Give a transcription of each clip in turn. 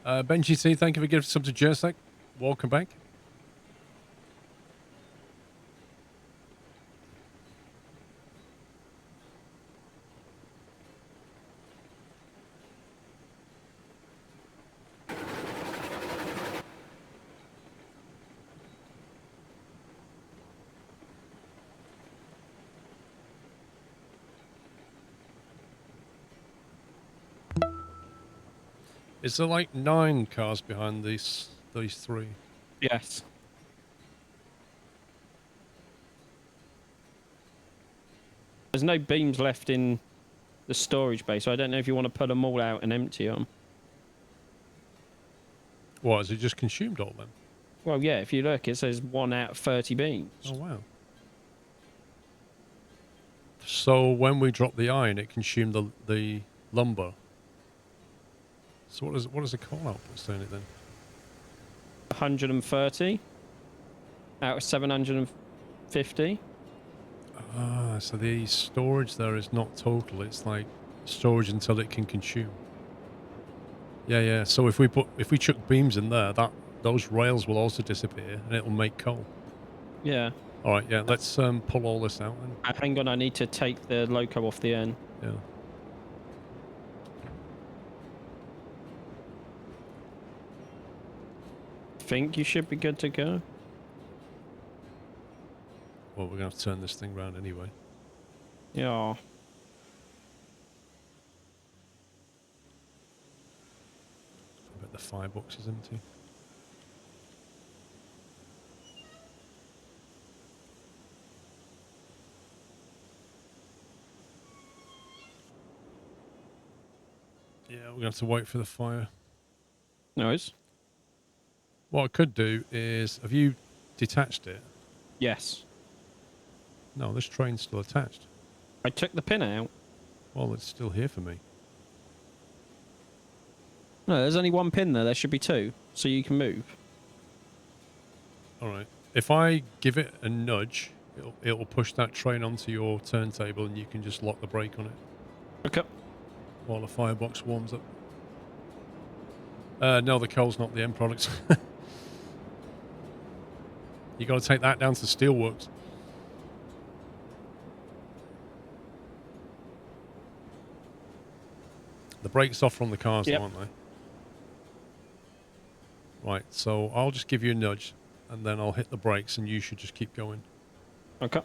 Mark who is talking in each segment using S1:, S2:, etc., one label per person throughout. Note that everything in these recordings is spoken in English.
S1: Benji C, thank you for giving some to Jersek. Welcome back. Is there like 9 cars behind these 3?
S2: Yes. There's no beams left in the storage bay, so I don't know if you want to put them all out and empty them.
S1: What, has it just consumed all them?
S2: Well, yeah, if you look, it says 1 out of 30 beams.
S1: Oh, wow. So when we drop the iron, it consumed the lumber. So what does the coal output say in it then?
S2: 130 out of 750.
S1: Ah, so the storage there is not total. It's like storage until it can consume. Yeah. So if we chuck beams in there, those rails will also disappear and it'll make coal.
S2: Yeah.
S1: All right. Yeah. Let's pull all this out then.
S2: Hang on, I need to take the loco off the end.
S1: Yeah.
S2: Think you should be good to go.
S1: Well, we're gonna have to turn this thing around anyway.
S2: Yeah.
S1: I bet the firebox is empty. Yeah, we're gonna have to wait for the fire.
S2: No worries.
S1: What I could do is, have you detached it?
S2: Yes.
S1: No, this train's still attached.
S2: I took the pin out.
S1: Well, it's still here for me.
S2: No, there's only 1 pin there. There should be 2, so you can move.
S1: All right. If I give it a nudge, it'll push that train onto your turntable, and you can just lock the brake on it.
S2: Okay.
S1: While the firebox warms up. No, the coal's not the end product. You got to take that down to steelworks. The brakes off from the cars,
S2: Yep.
S1: though, aren't they? Right, so I'll just give you a nudge, and then I'll hit the brakes, and you should just keep going.
S2: Okay.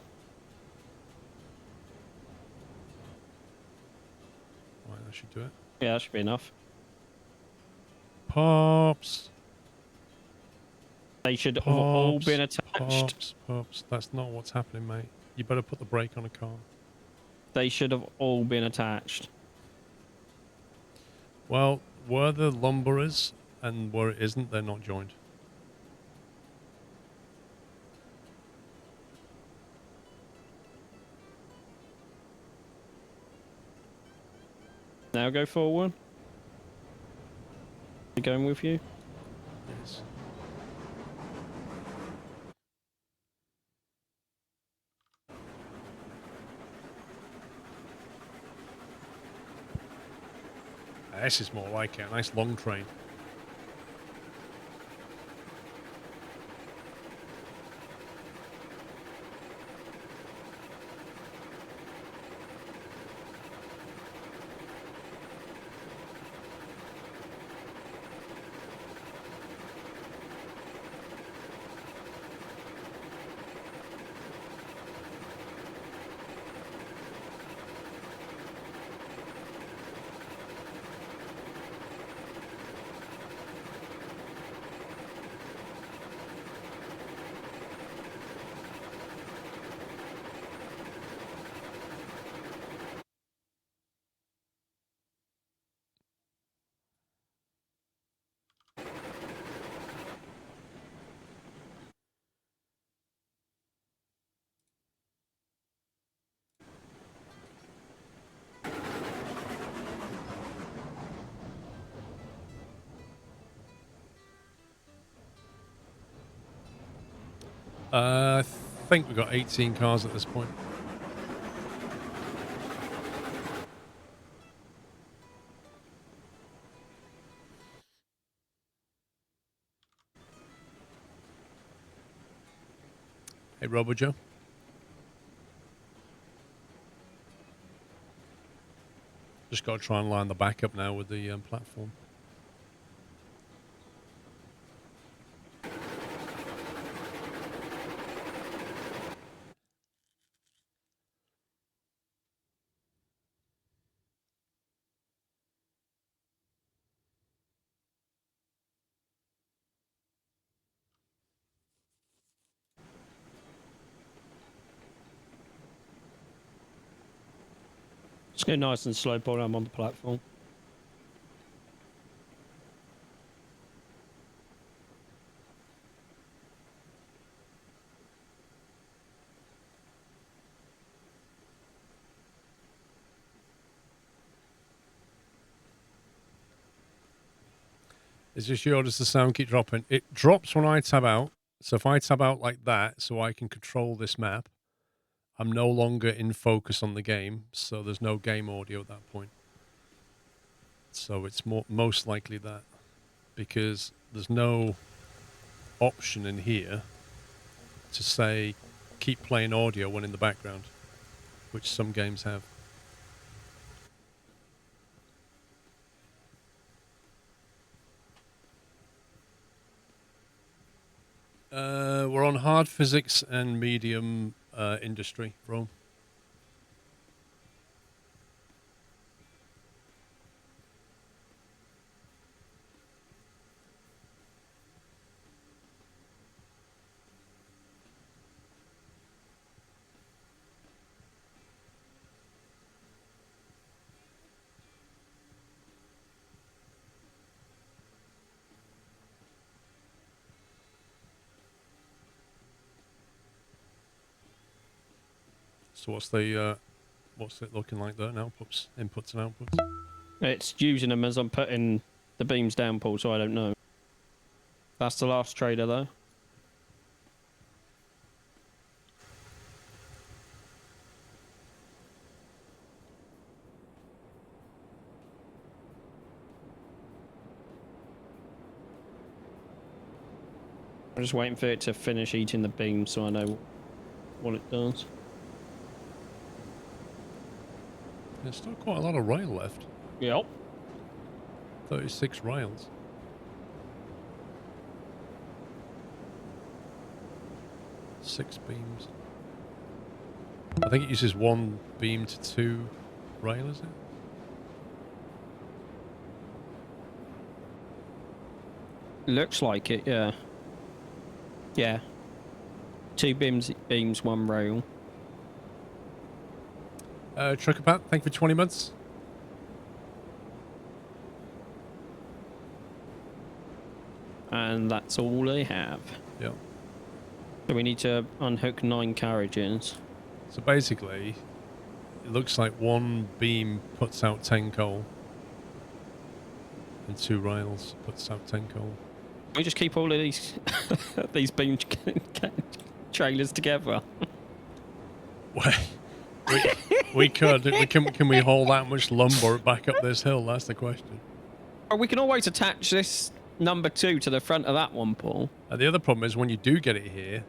S1: Right, that should do it.
S2: Yeah, that should be enough.
S1: Pops!
S2: They should have all been attached.
S1: Pops. That's not what's happening, mate. You better put the brake on a car.
S2: They should have all been attached.
S1: Well, where the lumber is and where it isn't, they're not joined.
S2: Now go forward. Are going with you?
S1: Yes. This is more like it. A nice long train. I think we've got 18 cars at this point. Hey, Robo-Joe. Just got to try and line the back up now with the platform.
S2: Just go nice and slow, Paul. I'm on the platform.
S1: Is this yours? Does the sound keep dropping? It drops when I tab out. So if I tab out like that, so I can control this map, I'm no longer in focus on the game, so there's no game audio at that point. So it's most likely that, because there's no option in here to say keep playing audio when in the background, which some games have. We're on hard physics and medium industry, Rome. So what's it looking like there now? Inputs and outputs.
S2: It's using them as I'm putting the beams down, Paul, so I don't know. That's the last trader, though. I'm just waiting for it to finish eating the beam so I know what it does.
S1: There's still quite a lot of rail left.
S2: Yep.
S1: 36 rails. Six beams. I think it uses one beam to two rail, is it?
S2: Looks like it, yeah. Yeah. Two beams, one rail.
S1: Trucker Pat, thank you for 20 months.
S2: And that's all they have.
S1: Yeah.
S2: So we need to unhook 9 carriages.
S1: So basically, it looks like one beam puts out 10 coal. And two rails puts out 10 coal.
S2: We just keep all of these these beam trailers together.
S1: we could. Can we haul that much lumber back up this hill? That's the question.
S2: Or we can always attach this number 2 to the front of that one, Paul.
S1: The other problem is when you do get it here,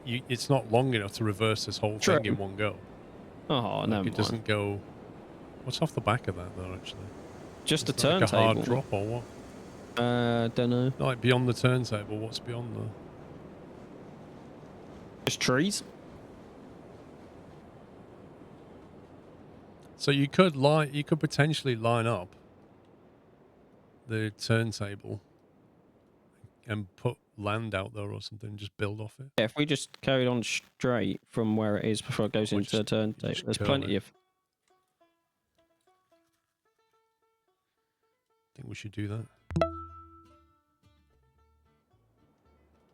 S1: it's not long enough to reverse this whole thing in one go.
S2: Oh, no.
S1: It doesn't go. What's off the back of that, though? Actually,
S2: just a
S1: turntable. Like a hard drop or what?
S2: Don't know.
S1: Like beyond the turntable. What's beyond the?
S2: Just trees.
S1: So you could potentially line up the turntable and put land out there or something, just build off it.
S2: Yeah, if we just carried on straight from where it is before it goes into the turntable, there's plenty of.
S1: I think we should do that.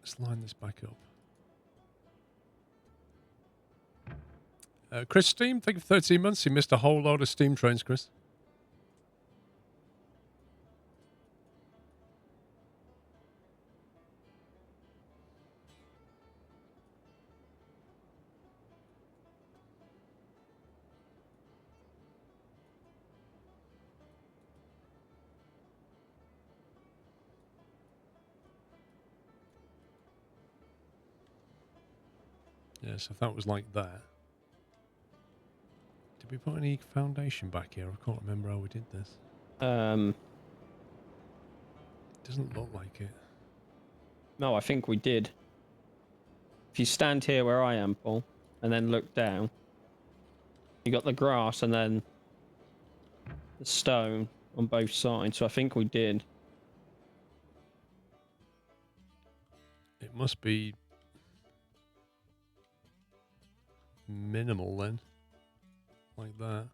S1: Let's line this back up. Chris Steam, thank you for 13 months. You missed a whole load of steam trains, Chris. Yeah, so if that was like that. Did we put any foundation back here? I can't remember how we did this. Doesn't look like it.
S2: No, I think we did. If you stand here where I am, Paul, and then look down, you got the grass and then the stone on both sides. So I think we did.
S1: It must be minimal then. Like that.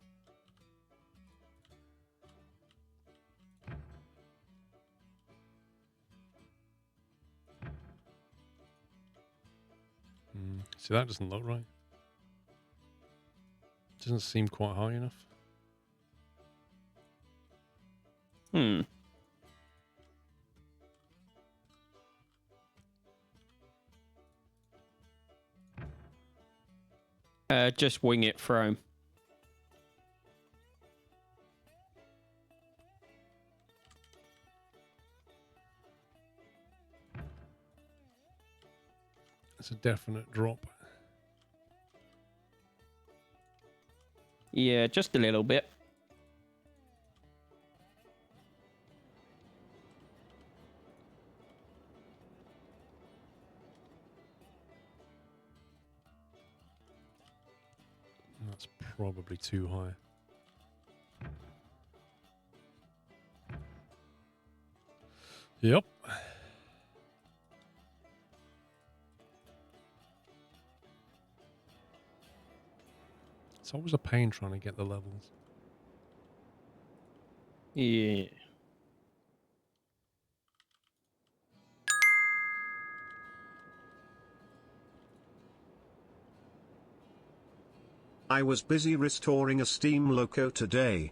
S1: See, that doesn't look right. Doesn't seem quite high enough.
S2: Just wing it through.
S1: It's a definite drop.
S2: Yeah, just a little bit.
S1: That's probably too high. Yep. It's always a pain trying to get the levels.
S2: Yeah.
S3: I was busy restoring a Steam Loco today,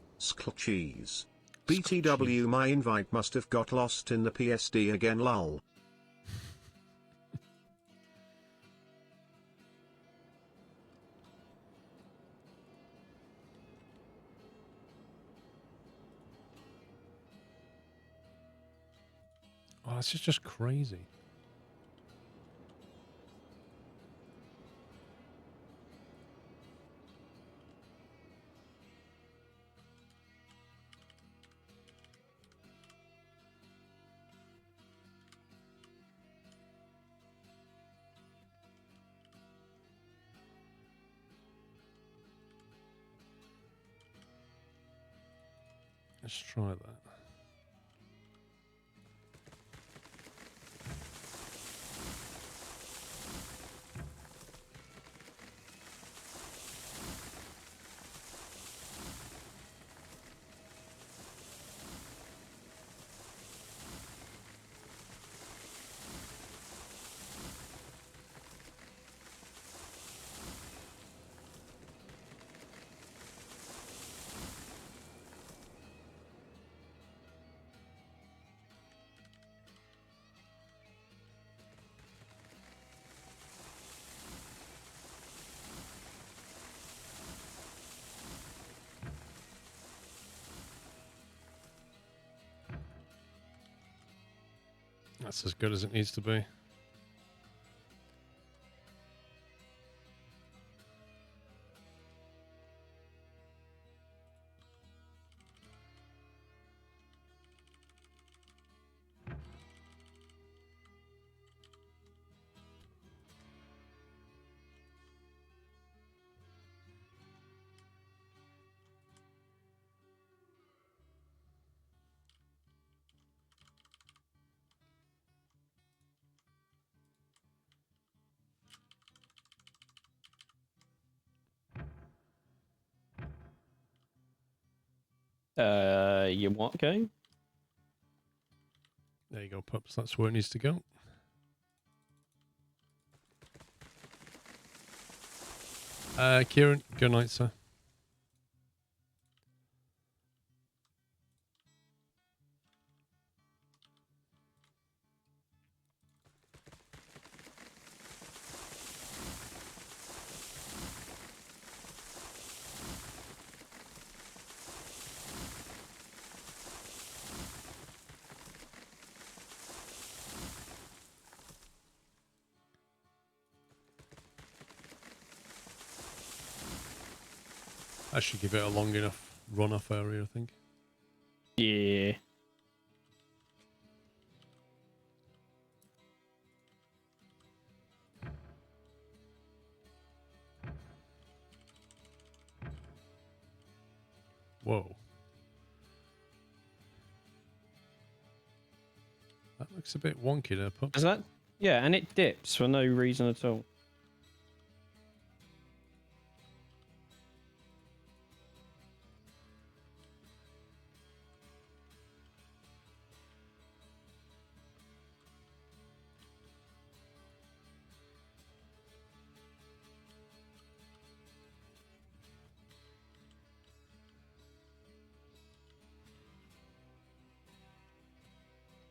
S3: cheese. BTW, my invite must have got lost in the PSD again, lol.
S1: Oh, this is just crazy. Let's try that. That's as good as it needs to be.
S2: You what game?
S1: There you go, pups. That's where it needs to go. Kieran, good night, sir. That should give it a long enough run-off area, I think.
S2: Yeah.
S1: Whoa. That looks a bit wonky there, pup.
S2: Is that? Yeah, and it dips for no reason at all.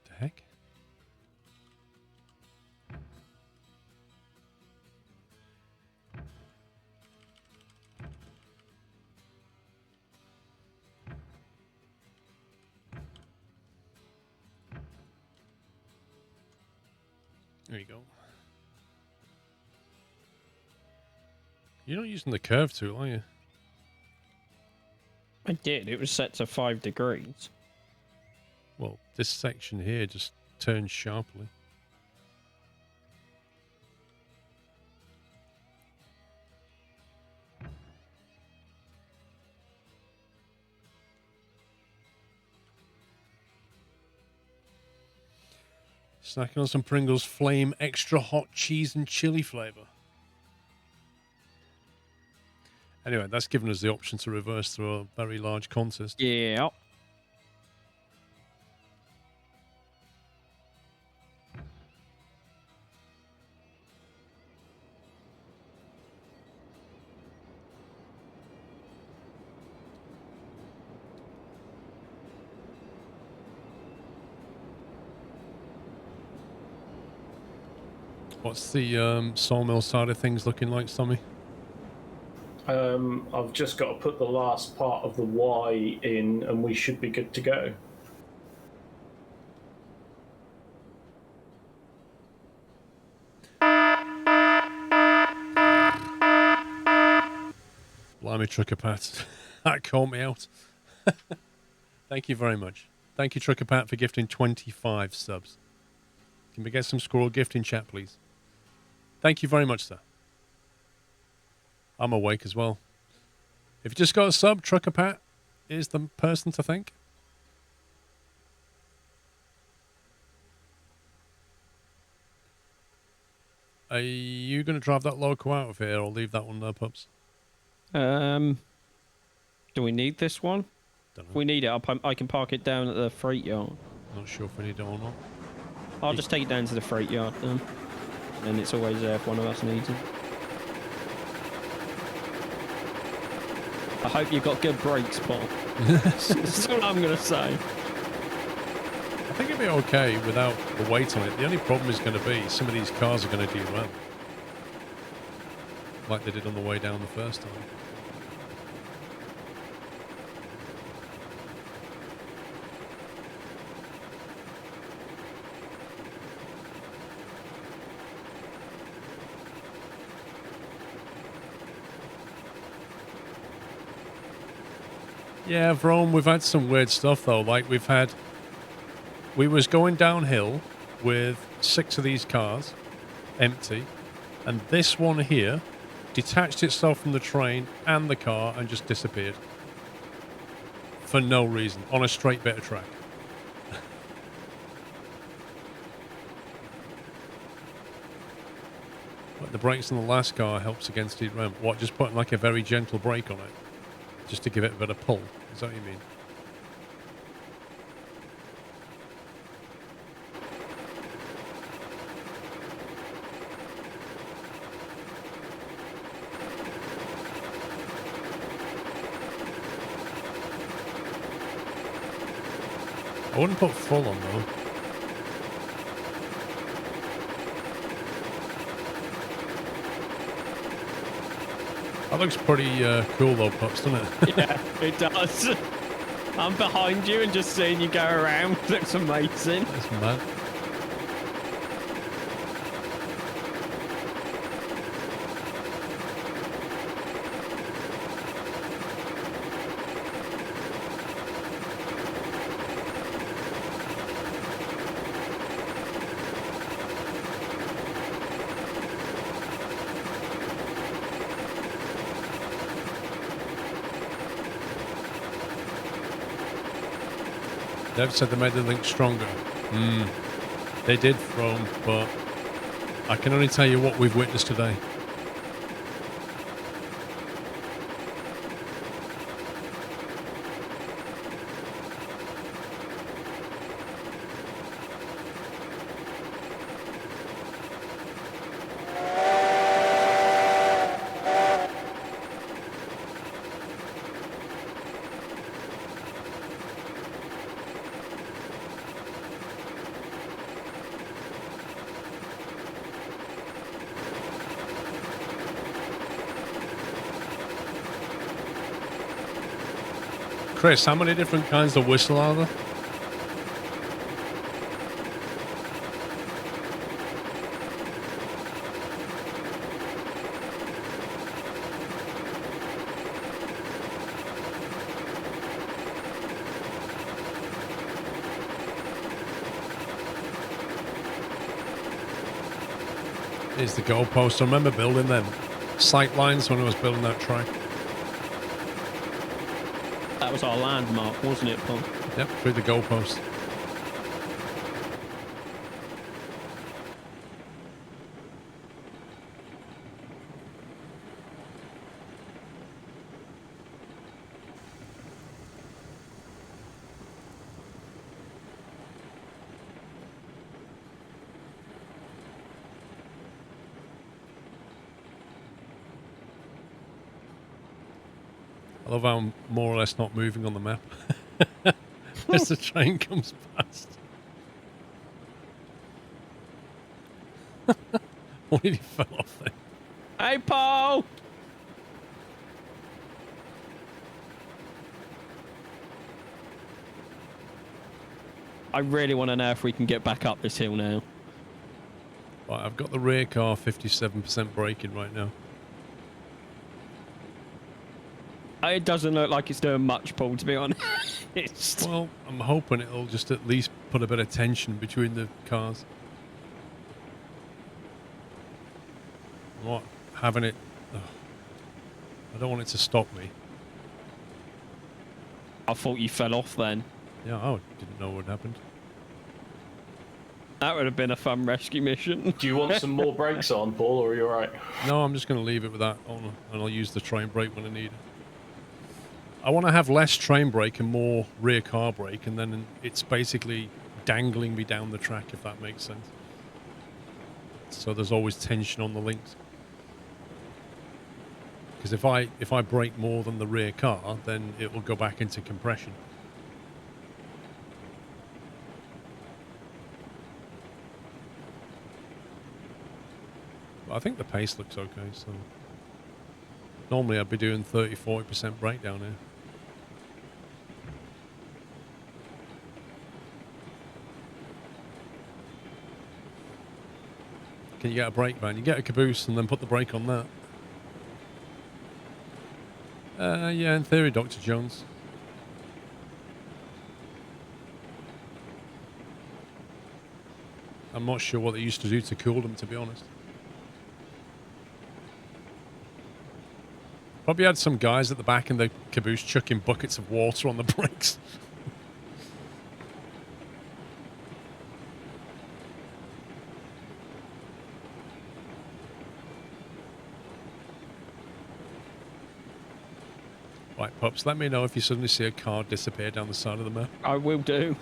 S1: The heck? There you go. You're not using the curve tool, are you?
S2: I did. It was set to 5 degrees.
S1: Well, this section here just turns sharply. Snacking on some Pringles Flame Extra Hot Cheese and Chili flavour. Anyway, that's given us the option to reverse through a very large contest.
S2: Yeah.
S1: What's the sawmill side of things looking like, Tommy?
S4: I've just got to put the last part of the Y in and we should be good to go.
S1: Blimey, Trucker Pat. That called me out. Thank you very much. Thank you, Trucker Pat, for gifting 25 subs. Can we get some squirrel gift in chat, please? Thank you very much, sir. I'm awake as well. If you just got a sub, Trucker Pat is the person to thank. Are you going to drive that loco out of here or leave that one there, pups?
S2: Do we need this one?
S1: Don't know.
S2: If we need it, I can park it down at the freight yard.
S1: Not sure if we need it or not.
S2: I'll just take it down to the freight yard then. And it's always there if one of us needs it. I hope you've got good brakes, Paul. That's all I'm going to say.
S1: I think it'll be okay without the weight on it. The only problem is going to be some of these cars are going to derail. Like they did on the way down the first time. Yeah, Vrome, we've had some weird stuff though. Like we was going downhill with 6 of these cars, empty, and this one here detached itself from the train and the car and just disappeared. For no reason, on a straight bit of track. Like the brakes on the last car helps against the ramp. What, just putting like a very gentle brake on it? Just to give it a bit of pull. Is that what you mean? I wouldn't put full on though. That looks pretty cool though, Pups, doesn't it?
S2: Yeah, it does. I'm behind you and just seeing you go around looks amazing.
S1: That's mad. They've said they made the link stronger. They did, From, but I can only tell you what we've witnessed today. Chris, how many different kinds of whistle are there? Is the goalpost. I remember building them sight lines when I was building that track.
S2: That was our landmark, wasn't it, Paul?
S1: Yep, through the goalpost. I love how I'm more or less not moving on the map as the train comes past. Why did he fell off there?
S2: Hey, Paul! I really want to know if we can get back up this hill now.
S1: Right, I've got the rear car 57% braking right now.
S2: It doesn't look like it's doing much, Paul, to be honest.
S1: Well, I'm hoping it'll just at least put a bit of tension between the cars. I'm not having it... Ugh. I don't want it to stop me.
S2: I thought you fell off then.
S1: Yeah, I didn't know what happened.
S2: That would have been a fun rescue mission.
S4: Do you want some more brakes on, Paul, or are you alright?
S1: No, I'm just going to leave it with that on, and I'll use the train brake when I need it. I want to have less train brake and more rear car brake, and then it's basically dangling me down the track, if that makes sense. So there's always tension on the links. Because if I brake more than the rear car, then it will go back into compression. But I think the pace looks okay, so... Normally I'd be doing 30-40% breakdown here. Can you get a brake van? You get a caboose and then put the brake on that. Yeah, in theory, Dr. Jones. I'm not sure what they used to do to cool them, to be honest. Probably had some guys at the back in the caboose chucking buckets of water on the brakes. Right, pups, let me know if you suddenly see a car disappear down the side of the map.
S2: I will do.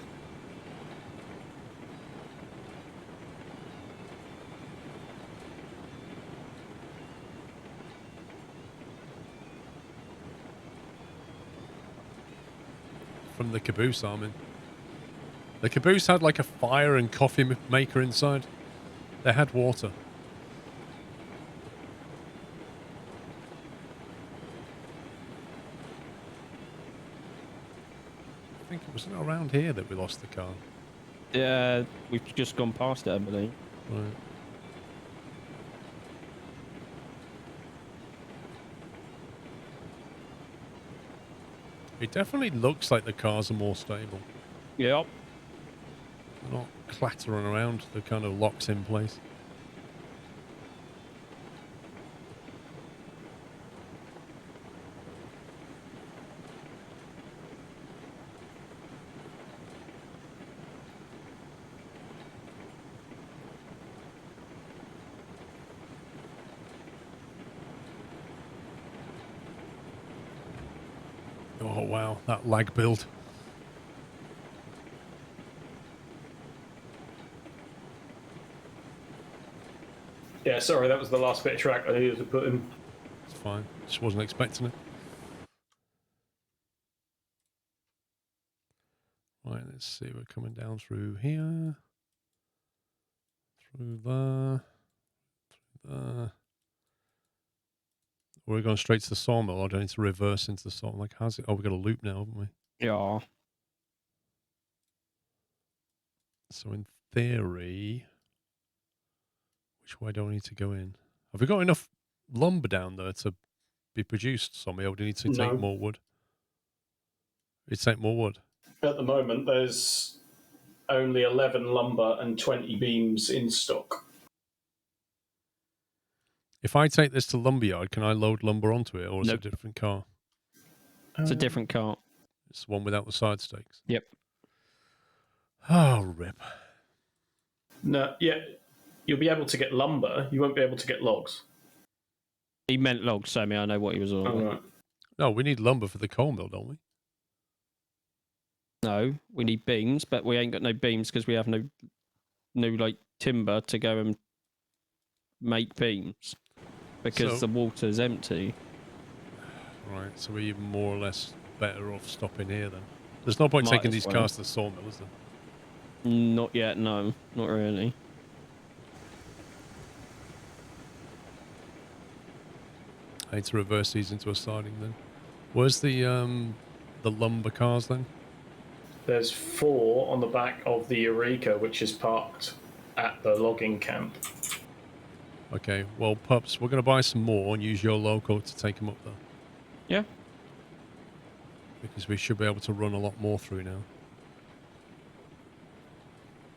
S1: From the caboose, Armin. The caboose had like a fire and coffee maker inside. They had water. I think it was around here that we lost the car.
S2: Yeah, we've just gone past it, I believe.
S1: Right. It definitely looks like the cars are more stable.
S2: Yep.
S1: They're not clattering around. They're kind of locked in place. Oh, wow. That lag build.
S4: Yeah, sorry, that was the last bit of track I needed to put in.
S1: It's fine. Just wasn't expecting it. Right, let's see. We're coming down through here. Through there. There. We're going straight to the sawmill, or do I need to reverse into the sawmill? Like, how's it? Oh, we've got a loop now, haven't we?
S2: Yeah.
S1: So in theory, which way do I need to go in? Have we got enough lumber down there to be produced, Sommy, or do we need to take
S4: No.
S1: more wood? We take more wood.
S4: At the moment, there's only 11 lumber and 20 beams in stock.
S1: If I take this to lumberyard, can I load lumber onto it, or is
S2: Nope.
S1: it a different car?
S2: It's a different cart.
S1: It's the one without the side stakes.
S2: Yep.
S1: Oh, rip.
S4: No, yeah, you'll be able to get lumber. You won't be able to get logs.
S2: He meant logs, Sammy. I know what he was on.
S4: Oh, right.
S1: No, we need lumber for the coal mill, don't we?
S2: No, we need beams, but we ain't got no beams because we have no like timber to go and make beams because
S1: So-
S2: the water's empty.
S1: Right, so we're even more or less better off stopping here then. There's no point
S2: Might
S1: taking
S2: as
S1: these
S2: well.
S1: cars to the sawmill, is there?
S2: Not yet, no, not really.
S1: I need to reverse these into a siding then. Where's the lumber cars then?
S4: There's 4 on the back of the Eureka, which is parked at the logging camp.
S1: Okay, well, pups, we're going to buy some more and use your loco to take them up there.
S2: Yeah.
S1: Because we should be able to run a lot more through now.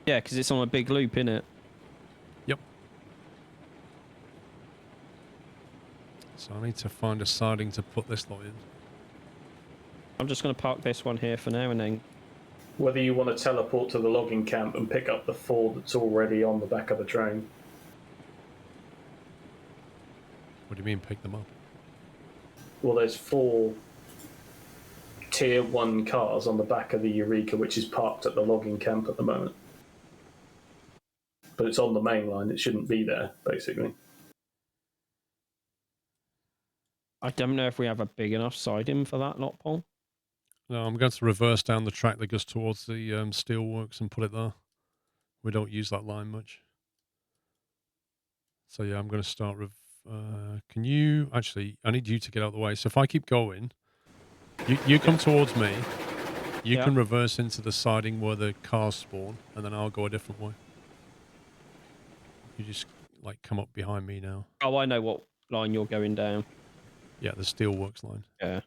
S2: Yeah, because it's on a big loop, innit?
S1: Yep. So I need to find a siding to put this lot in.
S2: I'm just going to park this one here for now and then.
S4: Whether you want to teleport to the logging camp and pick up the 4 that's already on the back of the train.
S1: What do you mean pick them up?
S4: Well, there's 4 tier 1 cars on the back of the Eureka, which is parked at the logging camp at the moment. But it's on the main line, it shouldn't be there, basically.
S2: I don't know if we have a big enough siding for that lot, Paul.
S1: No, I'm going to reverse down the track that goes towards the steelworks and put it there. We don't use that line much. So yeah, I'm going to start with... can you... Actually, I need you to get out of the way. So if I keep going, you come towards me. You
S2: Yeah.
S1: can reverse into the siding where the cars spawn, and then I'll go a different way. You just, like, come up behind me now.
S2: Oh, I know what line you're going down.
S1: Yeah, the steelworks line.
S2: Yeah.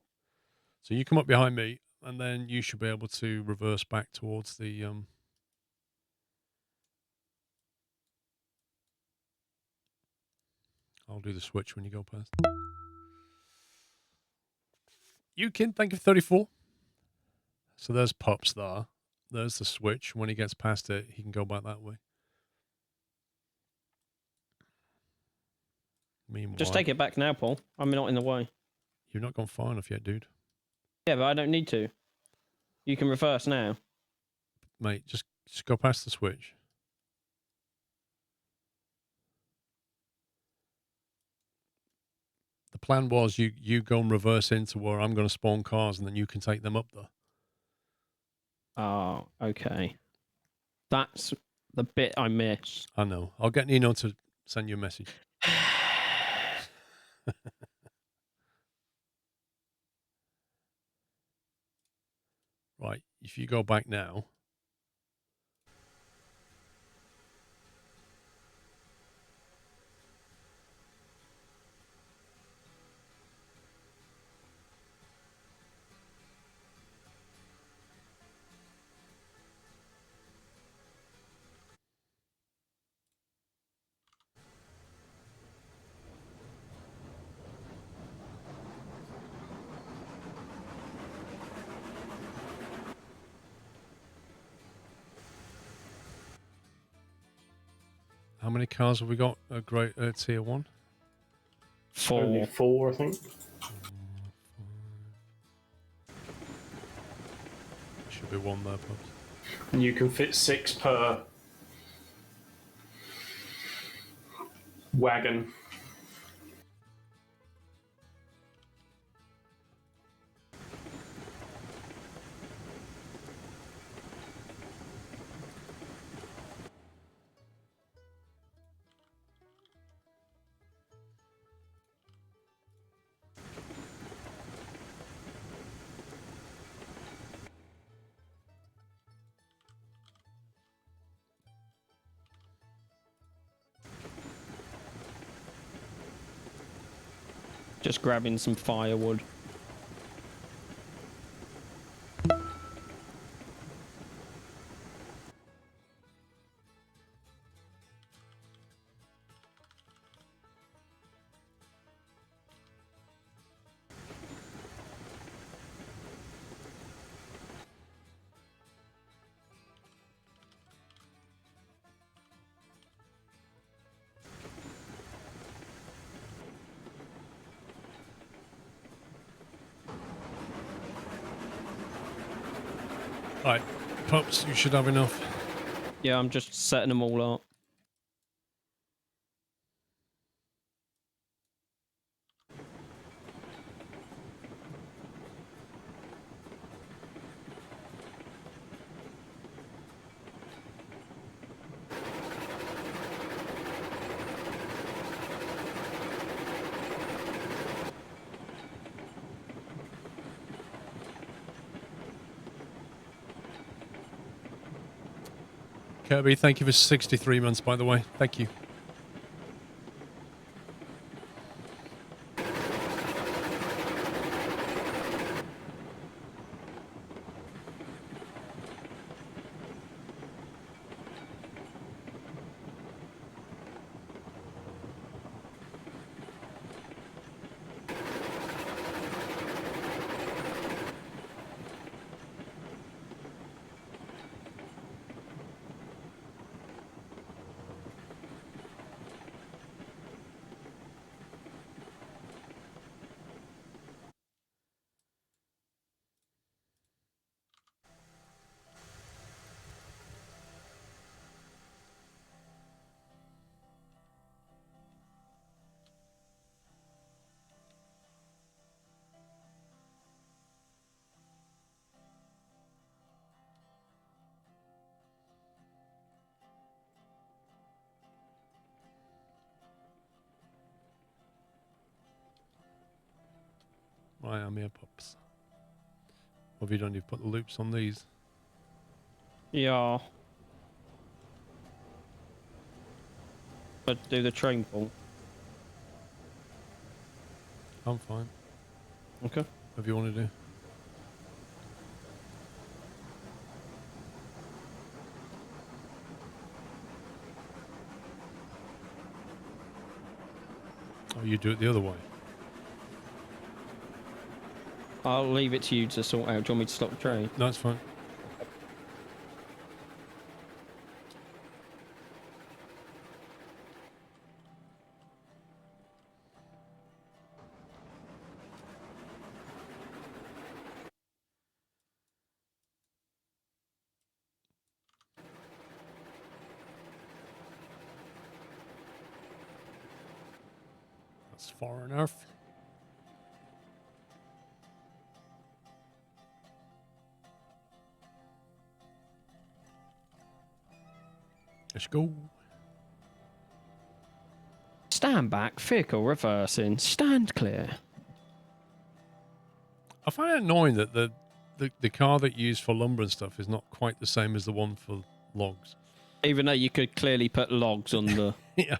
S1: So you come up behind me, and then you should be able to reverse back towards the... I'll do the switch when you go past. You can, thank you for 34. So there's Pups there. There's the switch. When he gets past it, he can go back that way. Meanwhile,
S2: Just take it back now, Paul. I'm not in the way.
S1: You've not gone far enough yet, dude.
S2: Yeah, but I don't need to. You can reverse now.
S1: Mate, just go past the switch. The plan was you go and reverse into where I'm going to spawn cars, and then you can take them up there.
S2: Oh, okay. That's the bit I missed.
S1: I know. I'll get Nino to send you a message. Right, if you go back now. How many cars have we got at great tier 1?
S2: 4.
S4: Only 4, I think.
S1: Should be one there, perhaps.
S4: And you can fit 6 per wagon.
S2: Just grabbing some firewood.
S1: Right, pups, you should have enough.
S2: Yeah, I'm just setting them all up.
S1: Kirby, thank you for 63 months, by the way. Thank you. I am here, pups. What have you done? You've put the loops on these.
S2: Yeah. Let's do the train pull.
S1: I'm fine.
S2: Okay.
S1: Whatever you want to do. Oh, you do it the other way.
S2: I'll leave it to you to sort out. Do you want me to stop the train?
S1: No, it's fine. That's far enough. Let's go.
S2: Stand back, vehicle reversing, stand clear.
S1: I find it annoying that the car that you use for lumber and stuff is not quite the same as the one for logs.
S2: Even though you could clearly put logs on the...
S1: Yeah.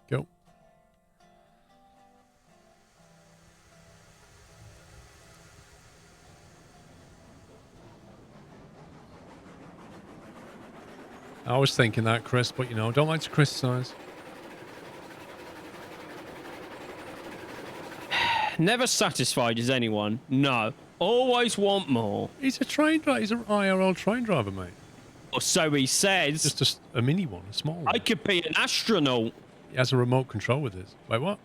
S1: Go. I was thinking that, Chris, but, you know, don't like to criticise.
S2: Never satisfied is anyone. No. Always want more.
S1: He's a train driver. He's an IRL train driver, mate.
S2: Or so he says.
S1: Just a mini one, a small one.
S2: I could be an astronaut.
S1: He has a remote control with his. Wait, what?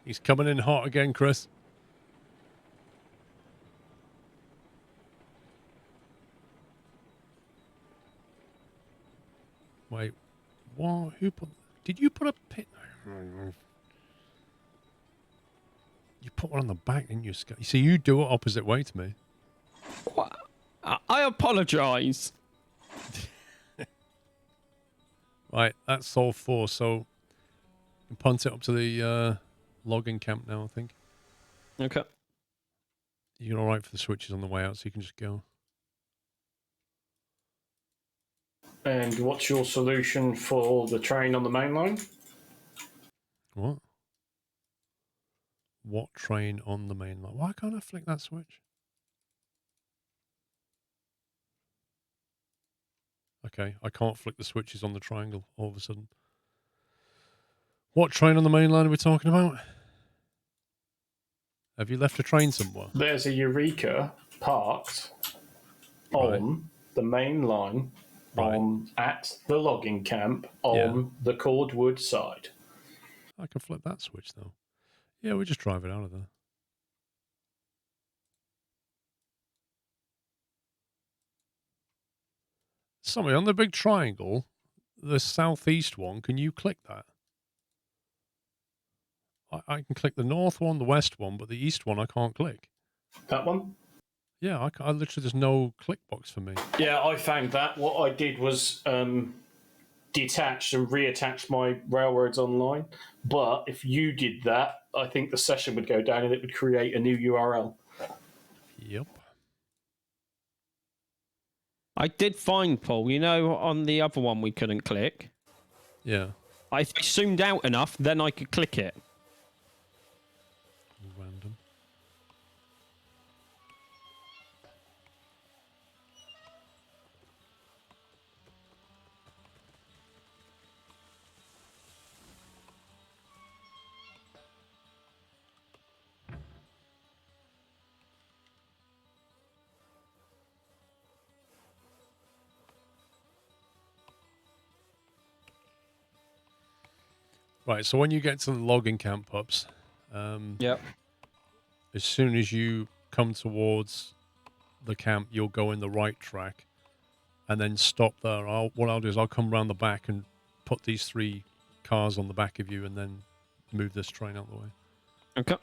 S1: He's coming in hot again, Chris. Wait, what? Who put? Did you put a pin? You put one on the back, didn't you, Scott? You see, you do it opposite way to me.
S2: What? I apologise.
S1: Right, that's all 4. So you can punt it up to the logging camp now, I think.
S2: Okay.
S1: You're all right for the switches on the way out, so you can just go.
S4: And what's your solution for the train on the main line?
S1: What? What train on the main line? Why can't I flick that switch? Okay, I can't flick the switches on the triangle all of a sudden. What train on the main line are we talking about? Have you left a train somewhere?
S4: There's a Eureka parked on the main line at the logging camp on the Cordwood side.
S1: I can flip that switch though. Yeah, we just drive it out of there. Somebody on the big triangle, the southeast one, can you click that? I can click the north one, the west one, but the east one I can't click.
S4: That one?
S1: Yeah, I literally, there's no click box for me.
S4: Yeah, I found that. What I did was detached and reattached my railroads online. But if you did that, I think the session would go down and it would create a new URL.
S1: Yep.
S2: I did find, Paul, you know, on the other one we couldn't click.
S1: Yeah.
S2: If I zoomed out enough, then I could click it.
S1: Random. Right, so when you get to the logging camp pups,
S2: Yep.
S1: as soon as you come towards the camp, you'll go in the right track and then stop there. What I'll do is I'll come around the back and put these 3 cars on the back of you and then move this train out the way.
S2: Okay.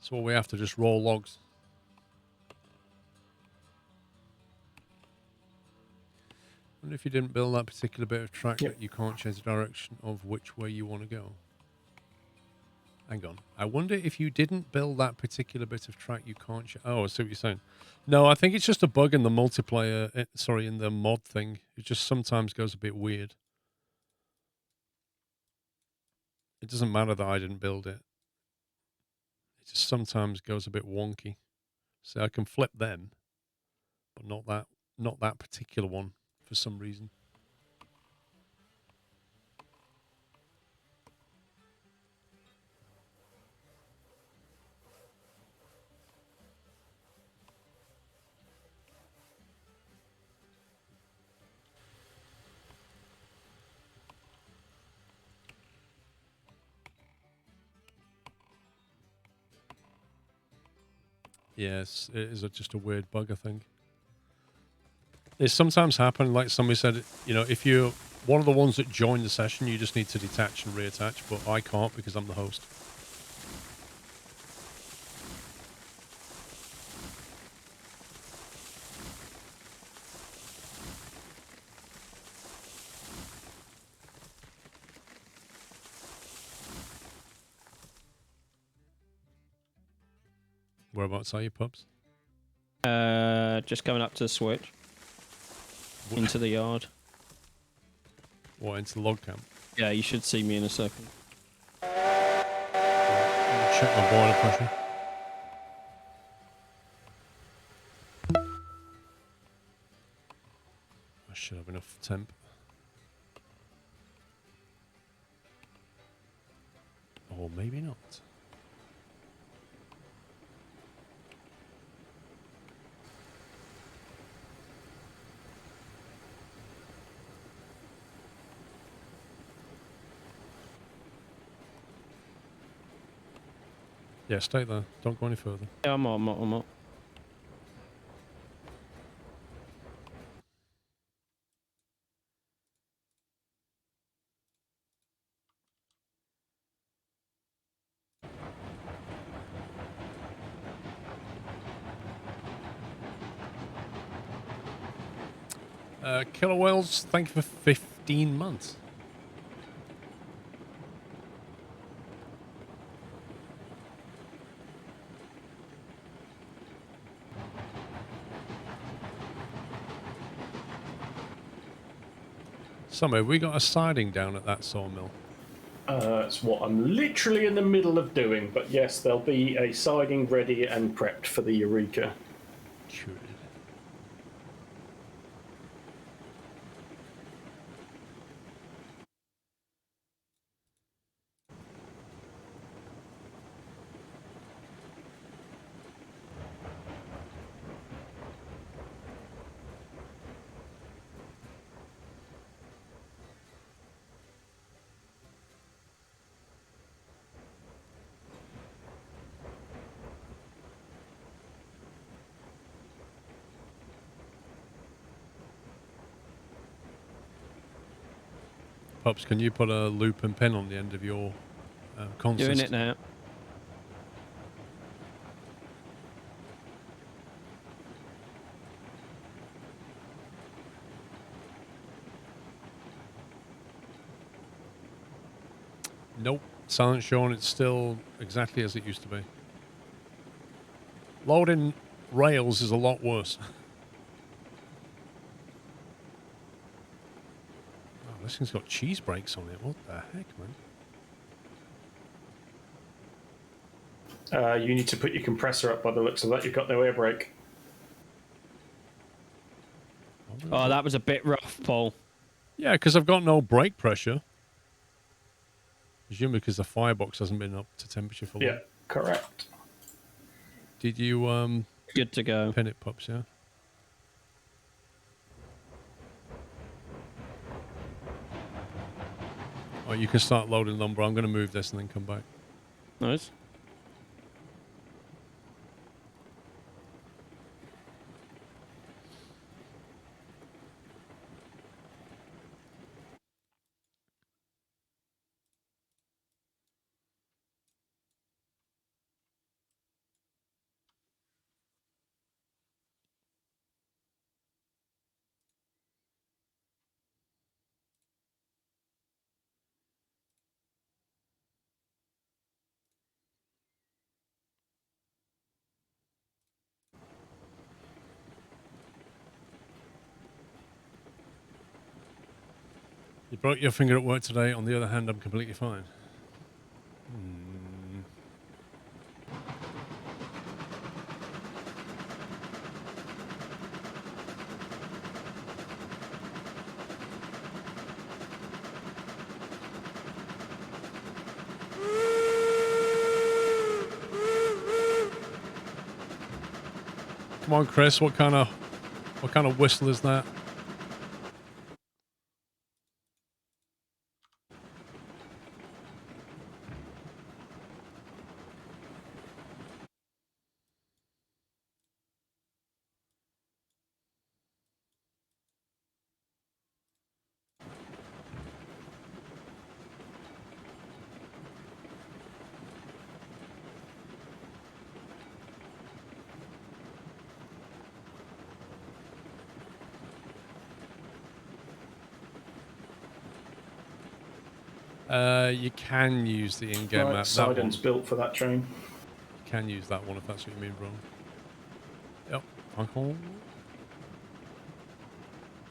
S1: So we have to just roll logs. I wonder if you didn't build that particular bit of track that you can't change the direction of which way you want to go. Hang on. I wonder if you didn't build that particular bit of track you can't oh, I see what you're saying. No, I think it's just a bug in the multiplayer, in the mod thing. It just sometimes goes a bit weird. It doesn't matter that I didn't build it. It just sometimes goes a bit wonky. So I can flip them, but not that particular one for some reason. Yes, it is just a weird bug, I think. It sometimes happen, like somebody said, you know, if you're one of the ones that join the session, you just need to detach and reattach, but I can't because I'm the host. Whereabouts are you, pups?
S2: Just coming up to the switch. Into the yard.
S1: What, into the log camp?
S2: Yeah, you should see me in a second.
S1: Check my boiler pressure. I should have enough temp. Or maybe not. Yeah, stay there. Don't go any further.
S2: Yeah, I'm on.
S1: Killer Whales, thank you for 15 months. Somewhere, we got a siding down at that sawmill.
S4: It's what I'm literally in the middle of doing, but yes, there'll be a siding ready and prepped for the Eureka.
S1: Cool. Pups, can you put a loop and pin on the end of your consist?
S2: Doing it now.
S1: Nope. Silent Sean, it's still exactly as it used to be. Loading rails is a lot worse. Oh, this thing's got cheese brakes on it. What the heck, man?
S4: You need to put your compressor up by the looks of that. You've got no air brake.
S2: Oh, that was a bit rough, Paul.
S1: Yeah, because I've got no brake pressure. Presumably because the firebox hasn't been up to temperature for long.
S4: Yeah, correct.
S1: Did you
S2: Good to go.
S1: pin it, Pups, yeah? Oh, you can start loading lumber. I'm going to move this and then come back.
S2: Nice.
S1: You broke your finger at work today. On the other hand, I'm completely fine. Come on, Chris. What kind of whistle is that? You can use the in-game
S4: Right,
S1: map. That one.
S4: Sidon's built for that train.
S1: You can use that one if that's what you mean, wrong. Yep. Uncle.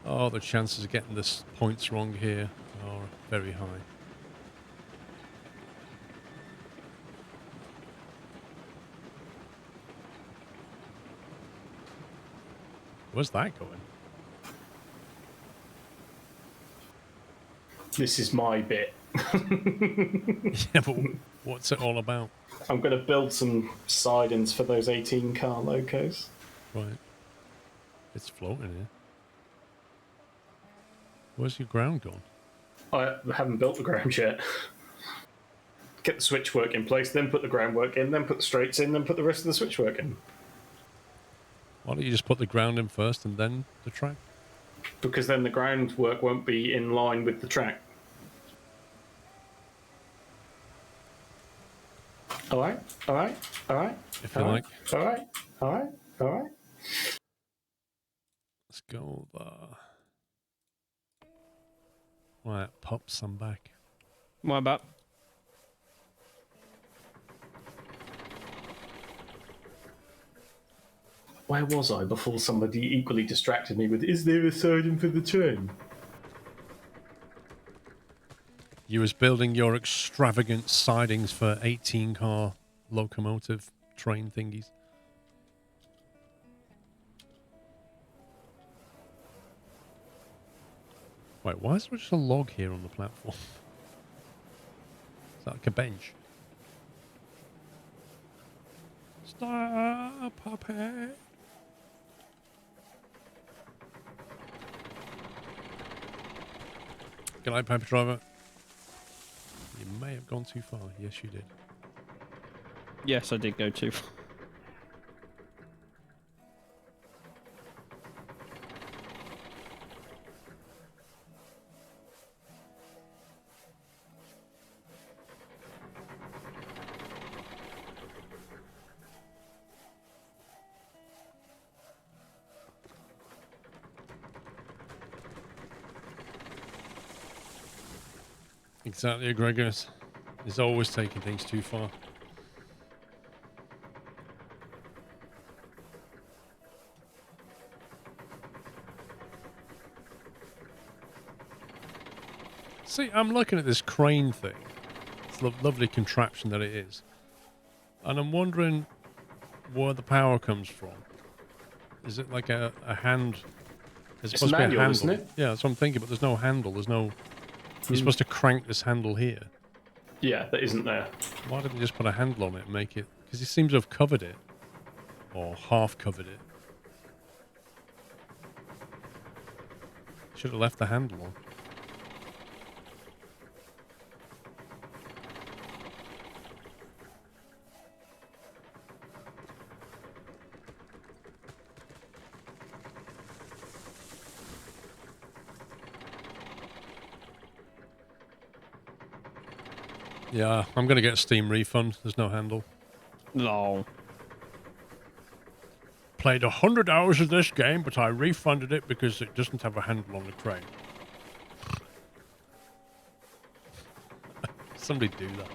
S1: Oh, the chances of getting this points wrong here are very high. Where's that going?
S4: This is my bit.
S1: Yeah, but what's it all about?
S4: I'm going to build some sidings for those 18-car locos.
S1: Right. It's floating here. Where's your ground gone?
S4: I haven't built the ground yet. Get the switch work in place, then put the groundwork in, then put the straights in, then put the rest of the switch work in.
S1: Why don't you just put the ground in first and then the track?
S4: Because then the groundwork won't be in line with the track. Alright, alright, alright.
S1: If you like.
S4: Alright, alright, alright.
S1: Let's go there. Right, pops, I'm back.
S2: What about?
S4: Where was I before somebody equally distracted me with, is there a siding for the train?
S1: You was building your extravagant sidings for 18-car locomotive train thingies. Wait, why is there just a log here on the platform? Is that like a bench? Stop, puppet! Good night, Pepper Driver. You may have gone too far. Yes, you did.
S2: Yes, I did go too far.
S1: Exactly, Gregors. He's always taking things too far. See, I'm looking at this crane thing. It's a lovely contraption that it is. And I'm wondering where the power comes from. Is it like a hand? It's supposed to be a
S4: manual,
S1: handle.
S4: isn't it?
S1: Yeah, that's what I'm thinking, but there's no handle. There's no... You're supposed to crank this handle here.
S4: Yeah, that isn't there.
S1: Why didn't they just put a handle on it and make it... Because he seems to have covered it. Or half covered it. Should have left the handle on. Yeah, I'm going to get a Steam refund. There's no handle.
S2: No.
S1: Played 100 hours of this game, but I refunded it because it doesn't have a handle on the crane. Somebody do that.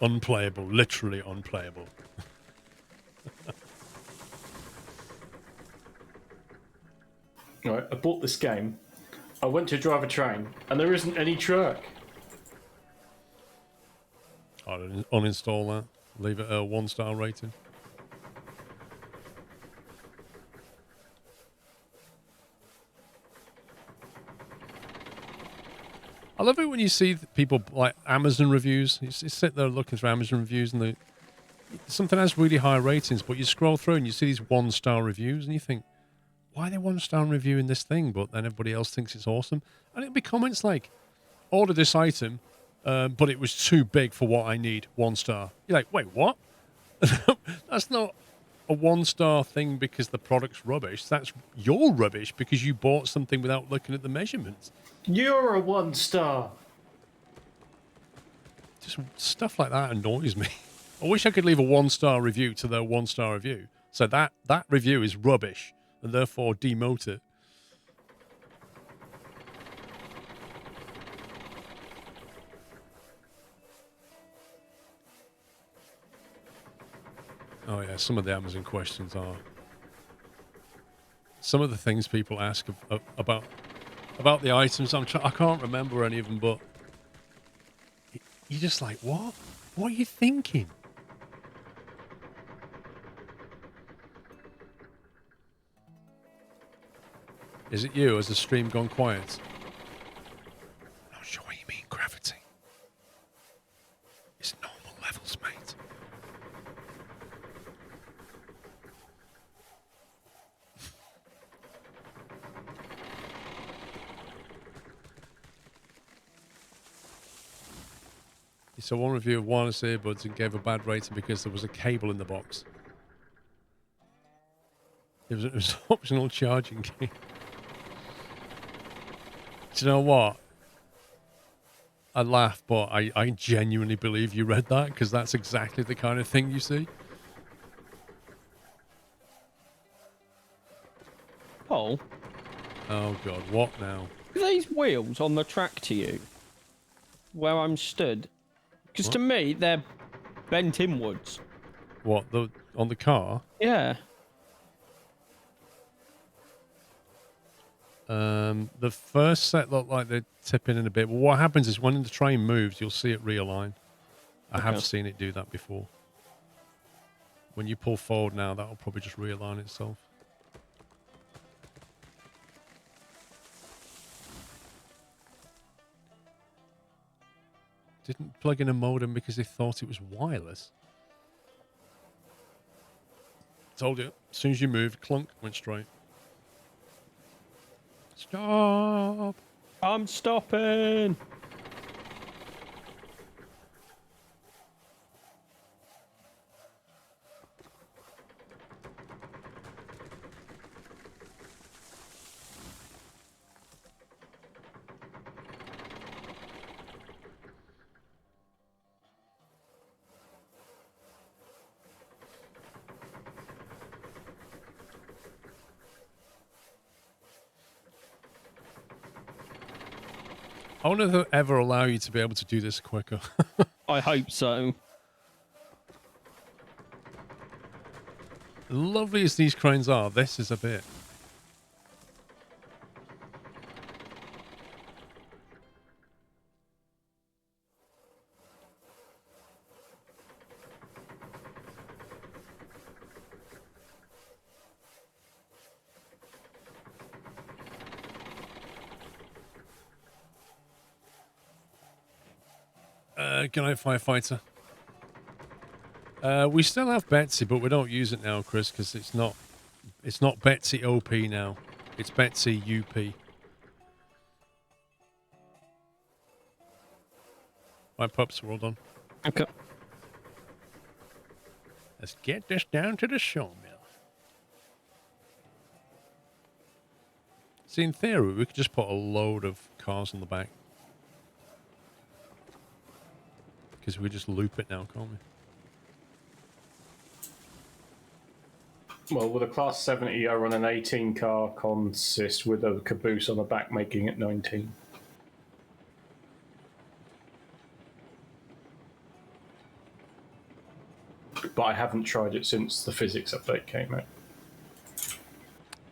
S1: Unplayable. Literally unplayable.
S4: Right, I bought this game. I went to drive a train, and there isn't any track.
S1: I'll uninstall that. Leave it a 1-star rating. I love it when you see people like Amazon reviews. You sit there looking through Amazon reviews and something has really high ratings, but you scroll through and you see these 1-star reviews and you think, why are they 1-star reviewing this thing? But then everybody else thinks it's awesome. And it'll be comments like, order this item, but it was too big for what I need. 1 star. You're like, wait, what? That's not a 1-star thing because the product's rubbish. That's your rubbish because you bought something without looking at the measurements.
S4: You're a 1-star.
S1: Just stuff like that annoys me. I wish I could leave a 1-star review to their 1-star review. So that review is rubbish and therefore demote it. Oh yeah, some of the Amazon questions are. Some of the things people ask about the items. I can't remember any of them, but you're just like, what? What are you thinking? Is it you? Has the stream gone quiet? I'm not sure what you mean, gravity. It's normal levels, mate. He saw one review of wireless earbuds and gave a bad rating because there was a cable in the box. It was an optional charging key. Do you know what? I laugh, but I genuinely believe you read that because that's exactly the kind of thing you see.
S2: Paul,
S1: Oh God, what now?
S2: are these wheels on the track to you? Where I'm stood? Because to me, they're bent inwards.
S1: What, on the car?
S2: Yeah.
S1: The first set look like they're tipping in a bit. Well, what happens is when the train moves, you'll see it realign. I
S2: Okay.
S1: have seen it do that before. When you pull forward now, that'll probably just realign itself. Didn't plug in a modem because they thought it was wireless. Told you. As soon as you moved, clunk, went straight. Stop!
S2: I'm stopping.
S1: I wonder if they'll ever allow you to be able to do this quicker.
S2: I hope so.
S1: Lovely as these cranes are, this is a bit. Good night, firefighter. We still have Betsy, but we don't use it now, Chris, because it's not Betsy OP now. It's Betsy UP. My pups are all done.
S2: Okay.
S1: Let's get this down to the sawmill. See, in theory, we could just put a load of cars on the back. Because we just loop it now, can't we?
S4: Well, with a Class 70, I run an 18-car consist with a caboose on the back, making it 19. But I haven't tried it since the physics update came out.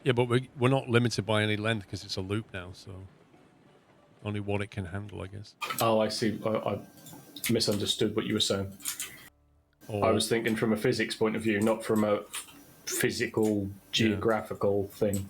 S1: Yeah, but we're not limited by any length because it's a loop now, so only what it can handle, I guess.
S4: Oh, I see. I misunderstood what you were saying.
S1: Or,
S4: I was thinking from a physics point of view, not from a physical, geographical thing.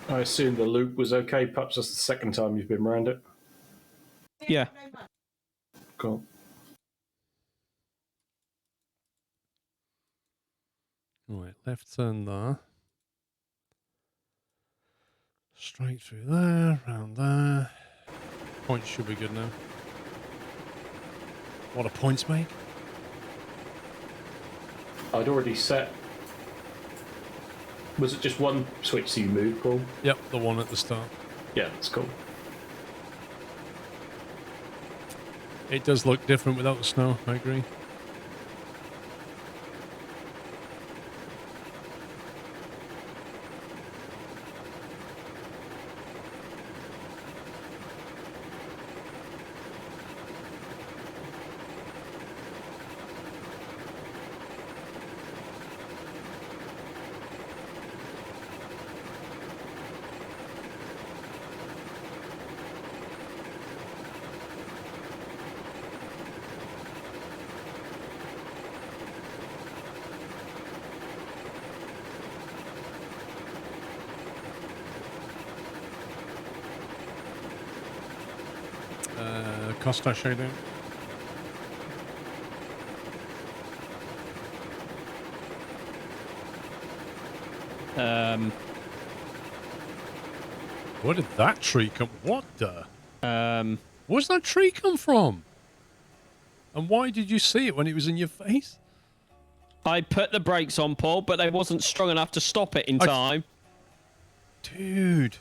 S4: I assume the loop was okay. Perhaps that's the second time you've been around it.
S2: Yeah.
S4: Cool.
S1: Right, left turn there. Straight through there, round there. Points should be good now. What are points make?
S4: I'd already set. Was it just one switch that you moved, Paul?
S1: Yep, the one at the start.
S4: Yeah, that's cool.
S1: It does look different without the snow, I agree. Costa shading. Where did that tree come? What the? Where's that tree come from? And why did you see it when it was in your face?
S2: I put the brakes on, Paul, but they wasn't strong enough to stop it in time.
S1: Dude.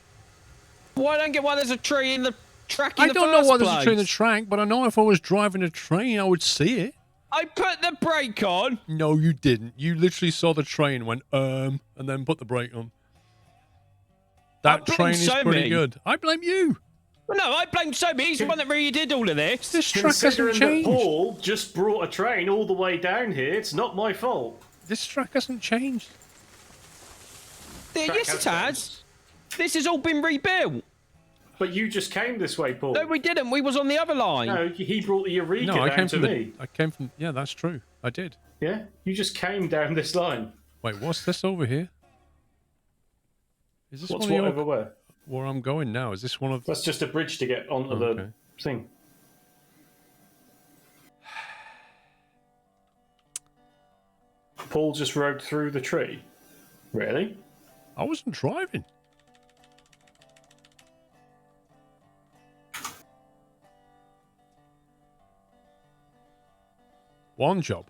S2: Well, I don't get why there's a tree in the track in
S1: I
S2: the
S1: don't know
S2: first
S1: why there's a
S2: place.
S1: tree in the track, but I know if I was driving a train, I would see it.
S2: I put the brake on.
S1: No, you didn't. You literally saw the train, went, and then put the brake on. That train is pretty good. I blame you.
S2: Well, no, I blame Sobe. He's the one that really did all of this.
S1: This track hasn't
S4: Considering that
S1: changed.
S4: Paul just brought a train all the way down here, it's not my fault.
S1: This track hasn't changed.
S2: Yes, it has. This has all been rebuilt.
S4: But you just came this way, Paul.
S2: No, we didn't. We was on the other line.
S4: No, he brought the Eureka down to me.
S1: I came from. Yeah, that's true. I did.
S4: Yeah, you just came down this line.
S1: Wait, what's this over here? Is this
S4: What's
S1: one of
S4: what
S1: your,
S4: over where?
S1: where I'm going now? Is this one of?
S4: That's just a bridge to get onto the thing. Paul just rode through the tree. Really?
S1: I wasn't driving. One job.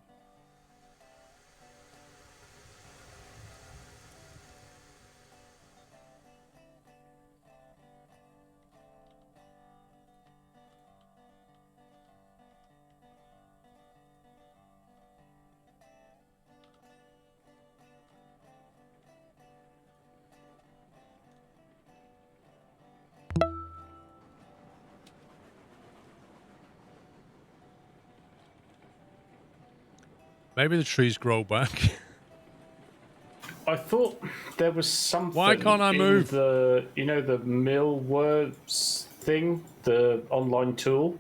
S1: Maybe the trees grow back.
S4: I thought there was something.
S1: Why can't I move?
S4: The the Millwords thing, the online tool.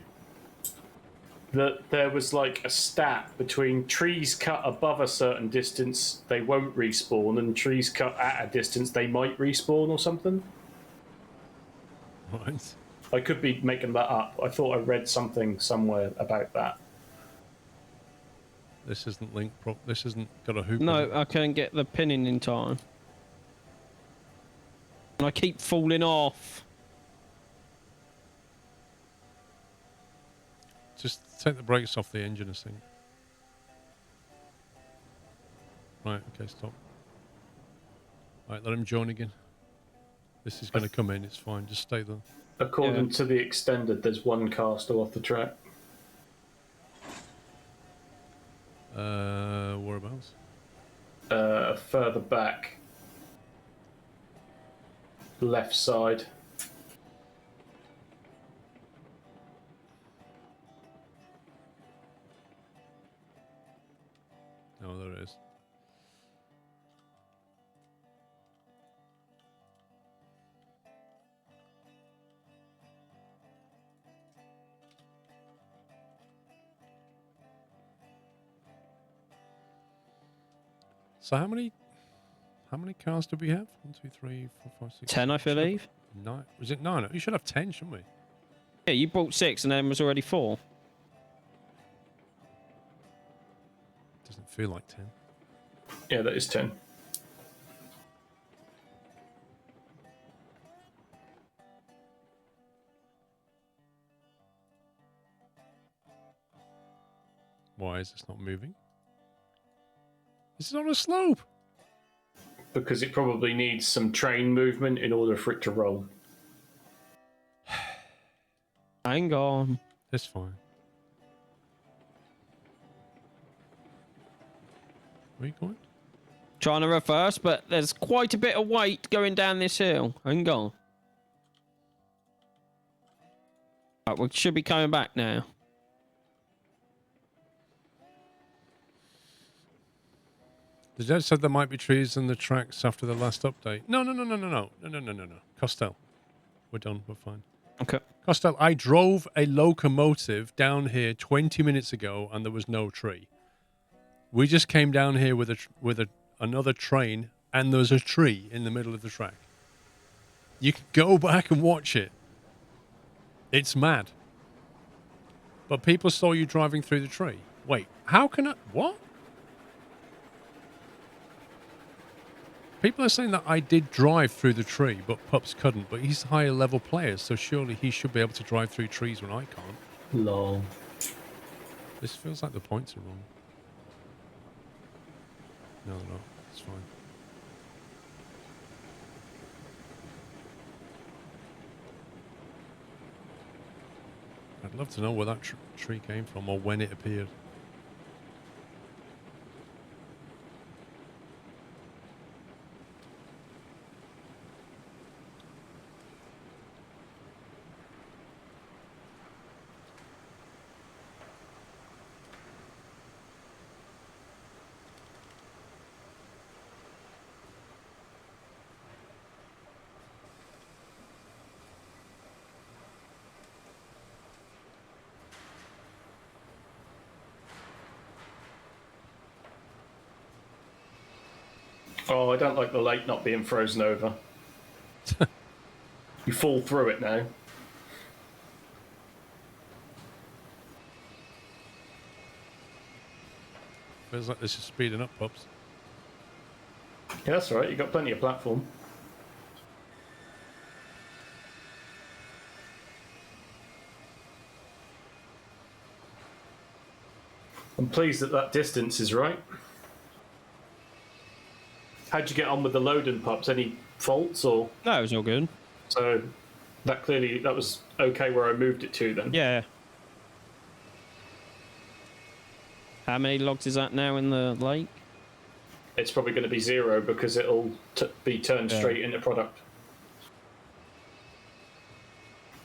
S4: That there was like a stat between trees cut above a certain distance, they won't respawn, and trees cut at a distance, they might respawn or something.
S1: Right.
S4: I could be making that up. I thought I read something somewhere about that.
S1: This isn't linked. This isn't got a hoop.
S2: No, I couldn't get the pin in time. And I keep falling off.
S1: Just take the brakes off the engine, I think. Right, okay, stop. Right, let him join again. This is going to come in, it's fine. Just stay there.
S4: According to the extended, there's one car still off the track.
S1: Whereabouts?
S4: Further back. Left side.
S1: Oh, there it is. So how many How many cars do we have? 1, 2, 3, 4, 5, 6.
S2: 10, I
S1: Should have-
S2: believe.
S1: 9. Was it 9? You should have 10, shouldn't we?
S2: Yeah, you bought 6 and then was already 4.
S1: Doesn't feel like 10.
S4: Yeah, that is 10.
S1: Why is this not moving? This is on a slope.
S4: Because it probably needs some train movement in order for it to roll.
S2: Hang on.
S1: It's fine. Where are you going?
S2: Trying to reverse, but there's quite a bit of weight going down this hill. Hang on. Right, we should be coming back now.
S1: The judge said there might be trees in the tracks after the last update. No. Costello. We're done. We're fine.
S2: Okay.
S1: Costello, I drove a locomotive down here 20 minutes ago and there was no tree. We just came down here with another train and there was a tree in the middle of the track. You can go back and watch it. It's mad. But people saw you driving through the tree. Wait, how can I... What? People are saying that I did drive through the tree, but Pups couldn't. But he's a higher level player, so surely he should be able to drive through trees when I can't.
S4: Lol.
S1: This feels like the points are wrong. No, it's fine. I'd love to know where that tree came from or when it appeared.
S4: Oh, I don't like the lake not being frozen over. You fall through it now.
S1: Feels like this is speeding up, Pups.
S4: Yeah, that's all right. You've got plenty of platform. I'm pleased that that distance is right. How'd you get on with the loading, Pups? Any faults or?
S2: No, it was all good.
S4: So that was okay where I moved it to then.
S2: Yeah. How many logs is that now in the lake?
S4: It's probably going to be 0 because it'll be turned straight into product.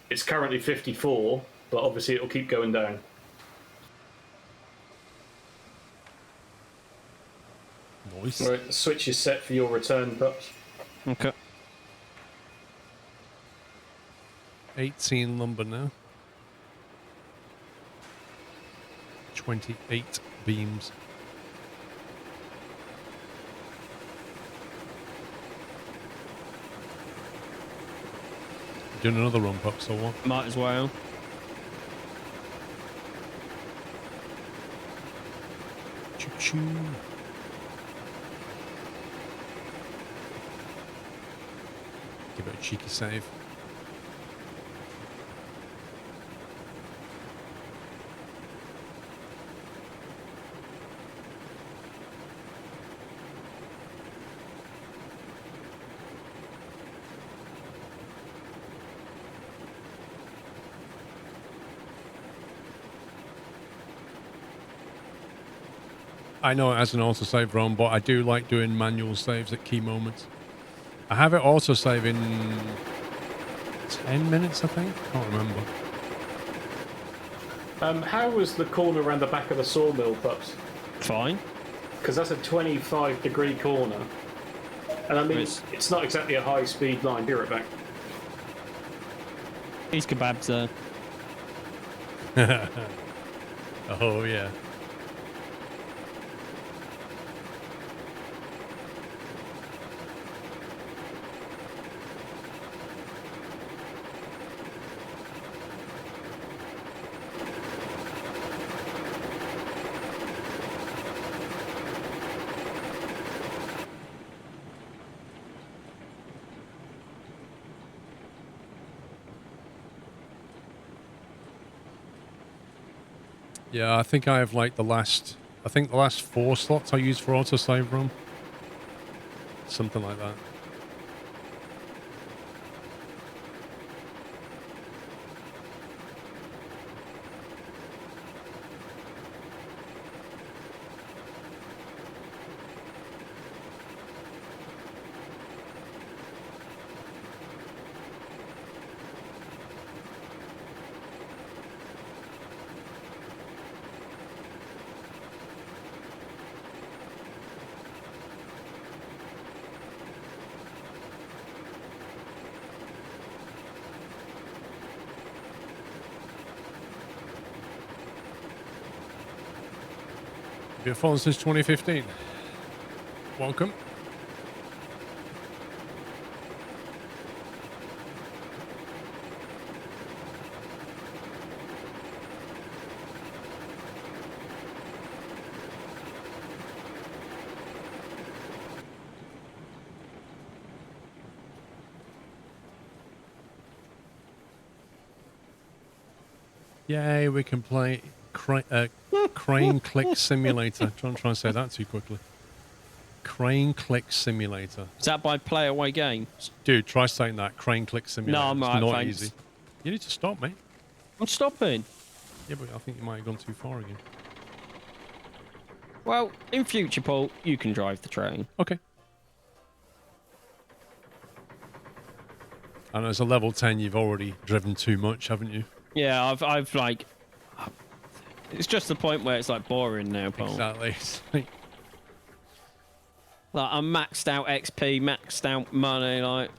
S4: It's currently 54, but obviously it'll keep going down.
S1: Nice.
S4: Right, the switch is set for your return, Pups.
S2: Okay.
S1: 18 lumber now. 28 beams. Doing another run, Pups, or what?
S2: Might as well.
S1: Choo-choo. Give it a cheeky save. I know it has an autosave ROM, but I do like doing manual saves at key moments. I have it autosave in 10 minutes, I think. Can't remember.
S4: How was the corner around the back of the sawmill, Pups?
S2: Fine.
S4: Because that's a 25-degree corner. And I mean, it's not exactly a high-speed line. Be right back.
S2: These kebabs there.
S1: Oh, yeah. Yeah, I think I have like the last 4 slots I use for autosave room. Something like that. Been following since 2015. Welcome. Yay, we can play Crane Click Simulator. Don't try and say that too quickly. Crane Click Simulator.
S2: Is that by Play Away Games?
S1: Dude, try saying that. Crane Click Simulator.
S2: No, I'm
S1: it's
S2: right,
S1: not
S2: thanks.
S1: easy. You need to stop, mate.
S2: I'm stopping.
S1: Yeah, but I think you might have gone too far again.
S2: Well, in future, Paul, you can drive the train.
S1: Okay. And as a level 10, you've already driven too much, haven't you?
S2: Yeah, I've like... It's just the point where it's like boring now, Paul.
S1: Exactly. It's like,
S2: Like, I'm maxed out XP, maxed out money, like...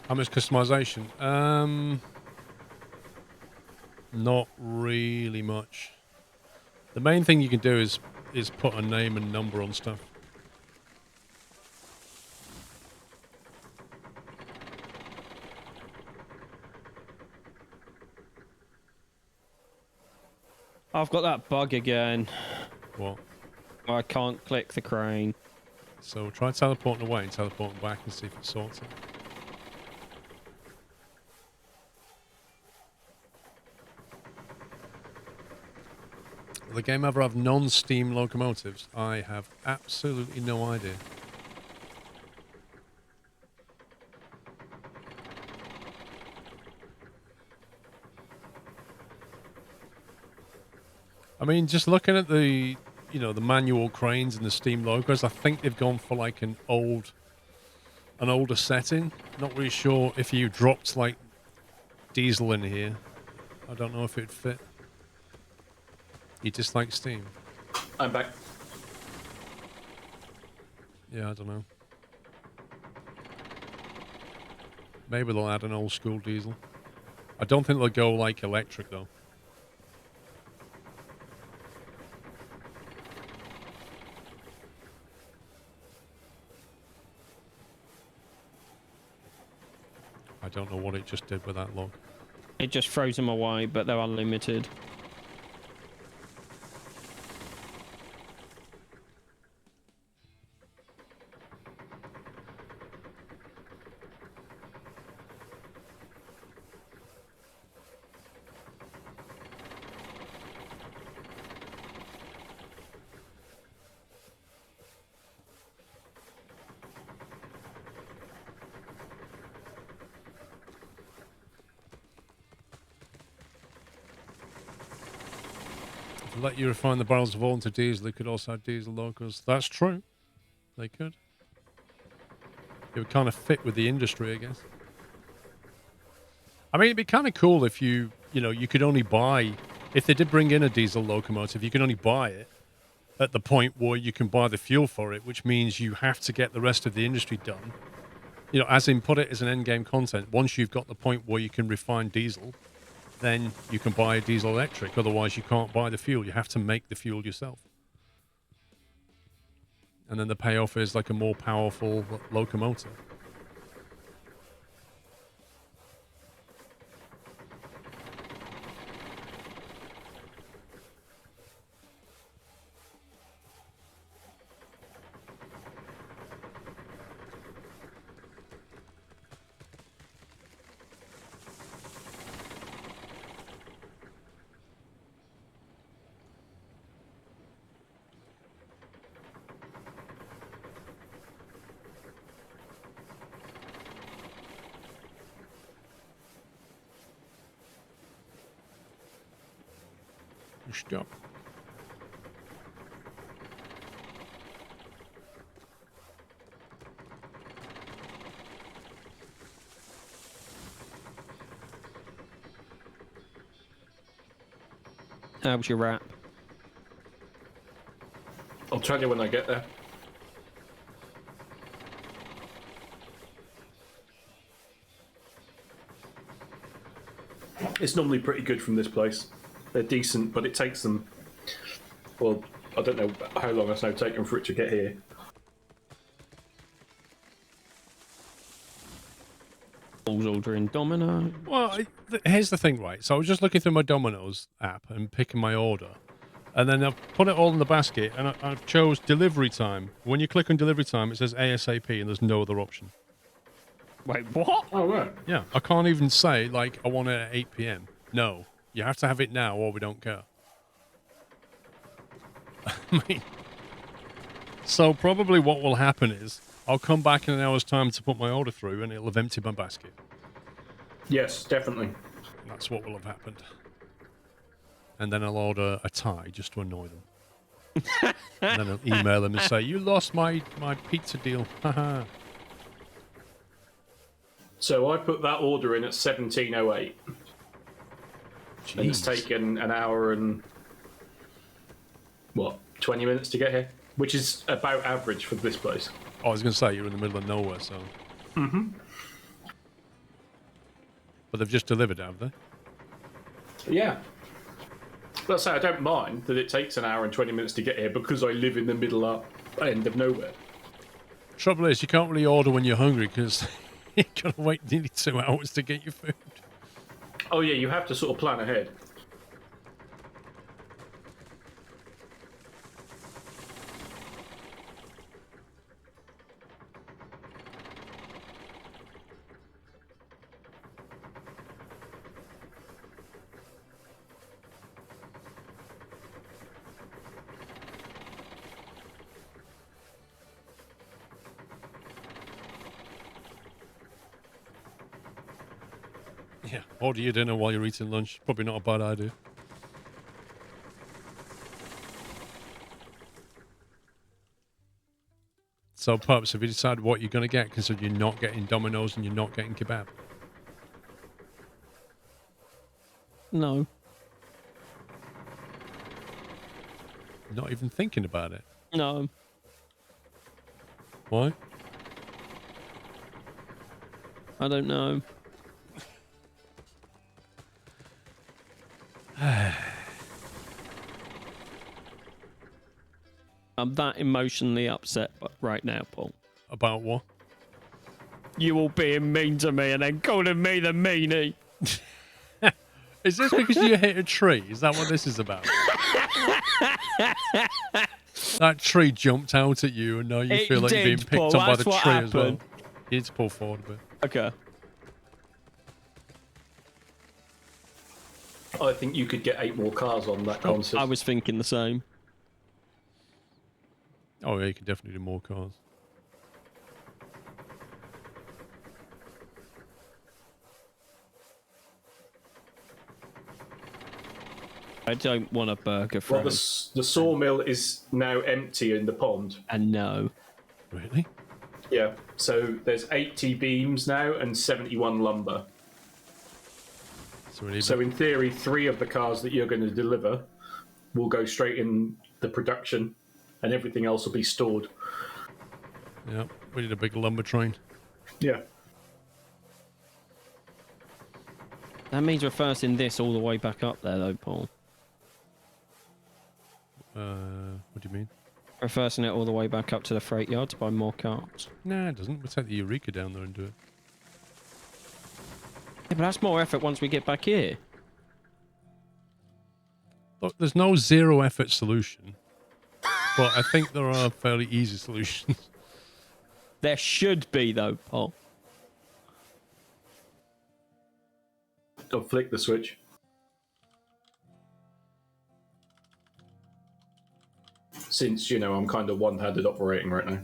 S1: how much customization? Not really much. The main thing you can do is put a name and number on stuff.
S2: I've got that bug again.
S1: What?
S2: I can't click the crane.
S1: So try teleporting away and teleporting back and see if it sorts it. Will the game ever have non-steam locomotives? I have absolutely no idea. I mean, just looking at the, the manual cranes and the steam locos, I think they've gone for like an older setting. Not really sure if you dropped like diesel in here. I don't know if it'd fit. You just like steam?
S4: I'm back.
S1: Yeah, I don't know. Maybe they'll add an old school diesel. I don't think they'll go like electric though. I don't know what it just did with that log.
S2: It just throws them away, but they're unlimited.
S1: If they let you refine the barrels of oil into diesel, they could also have diesel locos. That's true. They could. It would kind of fit with the industry, I guess. I mean, it'd be kind of cool if you you know, you could only buy, if they did bring in a diesel locomotive, you can only buy it at the point where you can buy the fuel for it, which means you have to get the rest of the industry done. You know, as in put it as an end game content. Once you've got the point where you can refine diesel, then you can buy a diesel electric. Otherwise, you can't buy the fuel. You have to make the fuel yourself. And then the payoff is like a more powerful locomotive. Stop.
S2: How was your wrap?
S4: I'll tell you when I get there. It's normally pretty good from this place. They're decent, but it takes them. Well, I don't know how long it's now taken for it to get here.
S2: Paul's ordering Domino.
S1: Well, here's the thing, right? So I was just looking through my Domino's app and picking my order. And then I've put it all in the basket, and I've chose delivery time. When you click on delivery time, it says ASAP, and there's no other option.
S2: Wait, what?
S4: Oh, right.
S1: Yeah, I can't even say, like, I want it at 8 p.m. No, you have to have it now, or we don't care. I mean, so probably what will happen is I'll come back in an hour's time to put my order through, and it'll have emptied my basket.
S4: Yes, definitely.
S1: And that's what will have happened. And then I'll order a tie just to annoy them. And then I'll email them and say, you lost my pizza deal. Haha.
S4: So I put that order in at 17:08. And it's taken an hour and, 20 minutes to get here? Which is about average for this place.
S1: Oh, I was going to say, you're in the middle of nowhere, so...
S4: Mm-hmm.
S1: But they've just delivered, have they?
S4: Yeah. Well, I say I don't mind that it takes an hour and 20 minutes to get here because I live in the middle end of nowhere.
S1: Trouble is, you can't really order when you're hungry because you've got to wait nearly 2 hours to get your food.
S4: Oh, yeah, you have to sort of plan ahead.
S1: Yeah, order your dinner while you're eating lunch. Probably not a bad idea. So, Pups, have you decided what you're going to get, considering you're not getting Domino's and you're not getting kebab?
S2: No.
S1: Not even thinking about it.
S2: No.
S1: Why?
S2: I don't know. I'm that emotionally upset right now, Paul.
S1: About what?
S2: You all being mean to me and then calling me the meanie.
S1: Is this because you hit a tree? Is that what this is about? That tree jumped out at you and now you feel like you're being picked
S2: Paul,
S1: on by the
S2: that's
S1: tree
S2: what
S1: as well.
S2: happened.
S1: You need to pull forward a bit.
S2: Okay.
S4: I think you could get 8 more cars on that concert.
S2: I was thinking the same.
S1: Oh yeah, you can definitely do more cars.
S2: I don't want a burger from
S4: Well, the sawmill is now empty in the pond.
S2: and no.
S1: Really?
S4: Yeah, so there's 80 beams now and 71 lumber.
S1: So we need.
S4: So in theory, 3 of the cars that you're going to deliver will go straight in the production, and everything else will be stored.
S1: Yeah, we need a big lumber train.
S4: Yeah.
S2: That means reversing this all the way back up there, though, Paul.
S1: What do you mean?
S2: Reversing it all the way back up to the freight yard to buy more cars.
S1: Nah, it doesn't. We'll take the Eureka down there and do it.
S2: Yeah, but that's more effort once we get back here.
S1: Look, there's no zero effort solution, but I think there are fairly easy solutions.
S2: There should be, though, Paul.
S4: I'll flick the switch. Since, I'm kind of one-handed operating right now.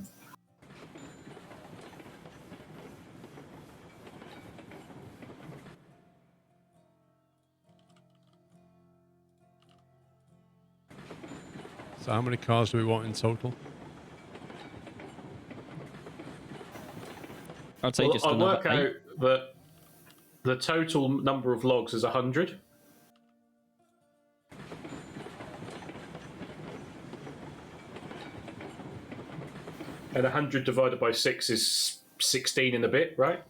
S1: So how many cars do we want in total?
S2: I'd say just
S4: I'll
S2: another
S4: work
S2: 8.
S4: out that the total number of logs is 100. And 100 divided by 6 is 16 and a bit, right?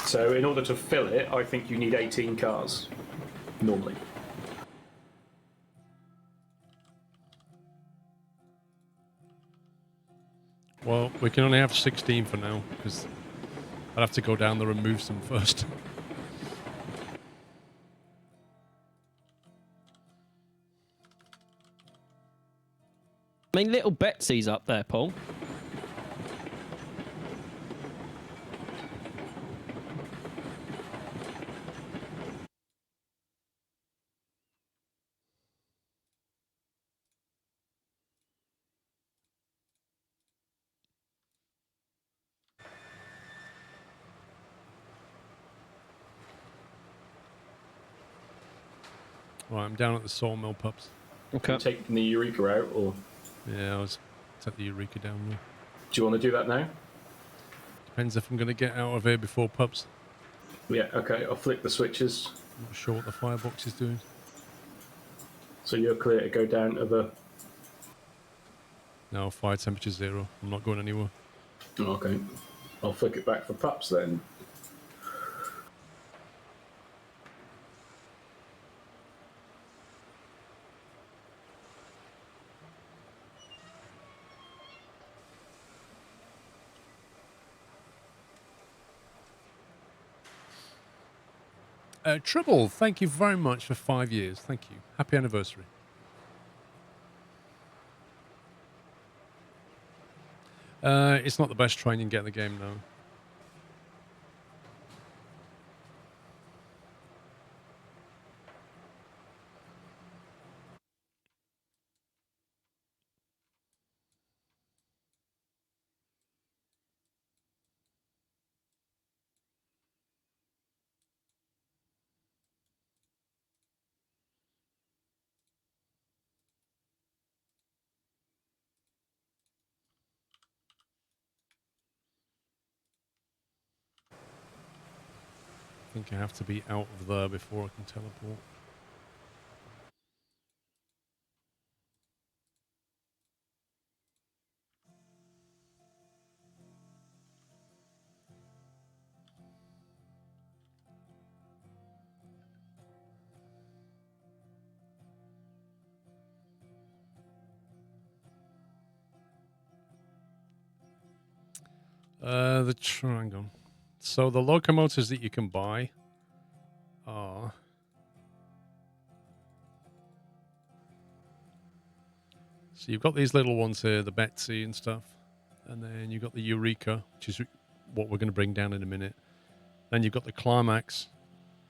S4: So in order to fill it, I think you need 18 cars, normally.
S1: Well, we can only have 16 for now, because I'd have to go down there and move some first.
S2: I mean, little Betsy's up there, Paul.
S1: Right, I'm down at the sawmill, pups.
S2: Okay.
S4: Taking the Eureka out, or
S1: Yeah, I was take the Eureka down there.
S4: do you want to do that now?
S1: Depends if I'm going to get out of here before pups.
S4: Yeah, okay, I'll flick the switches.
S1: Not sure what the firebox is doing.
S4: So you're clear to go down to the...
S1: No, fire temperature 0. I'm not going anywhere.
S4: Okay. I'll flick it back for pups then.
S1: Trouble, thank you very much for 5 years. Thank you. Happy anniversary. It's not the best train you can get in the game, though. I think I have to be out of there before I can teleport. The triangle. So the locomotives that you can buy are... So you've got these little ones here, the Betsy and stuff. And then you've got the Eureka, which is what we're going to bring down in a minute. Then you've got the Climax.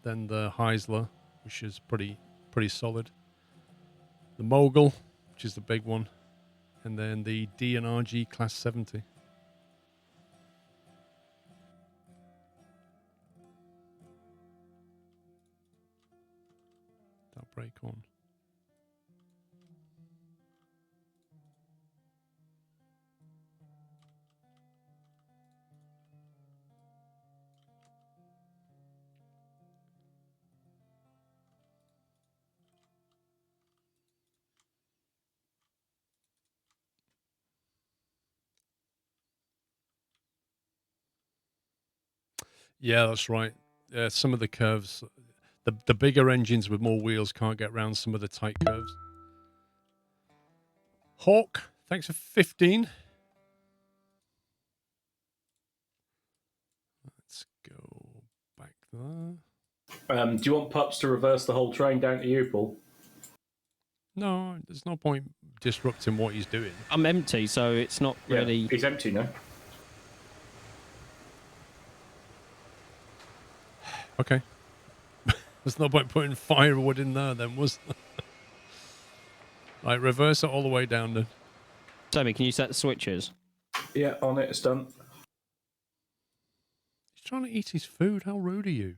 S1: Then the Heisler, which is pretty solid. The Mogul, which is the big one. And then the D&RG Class 70. That break on. Yeah, that's right. Some of the curves, the bigger engines with more wheels can't get around some of the tight curves. Hawk, thanks for 15. Let's go back there.
S4: Do you want Pups to reverse the whole train down to you, Paul?
S1: No, there's no point disrupting what he's doing.
S2: I'm empty, so it's not really.
S4: Yeah, he's empty now.
S1: Okay. There's no point putting firewood in there then, was there? Right, reverse it all the way down then.
S2: Sammy, can you set the switches?
S4: Yeah, on it, it's done.
S1: He's trying to eat his food. How rude are you?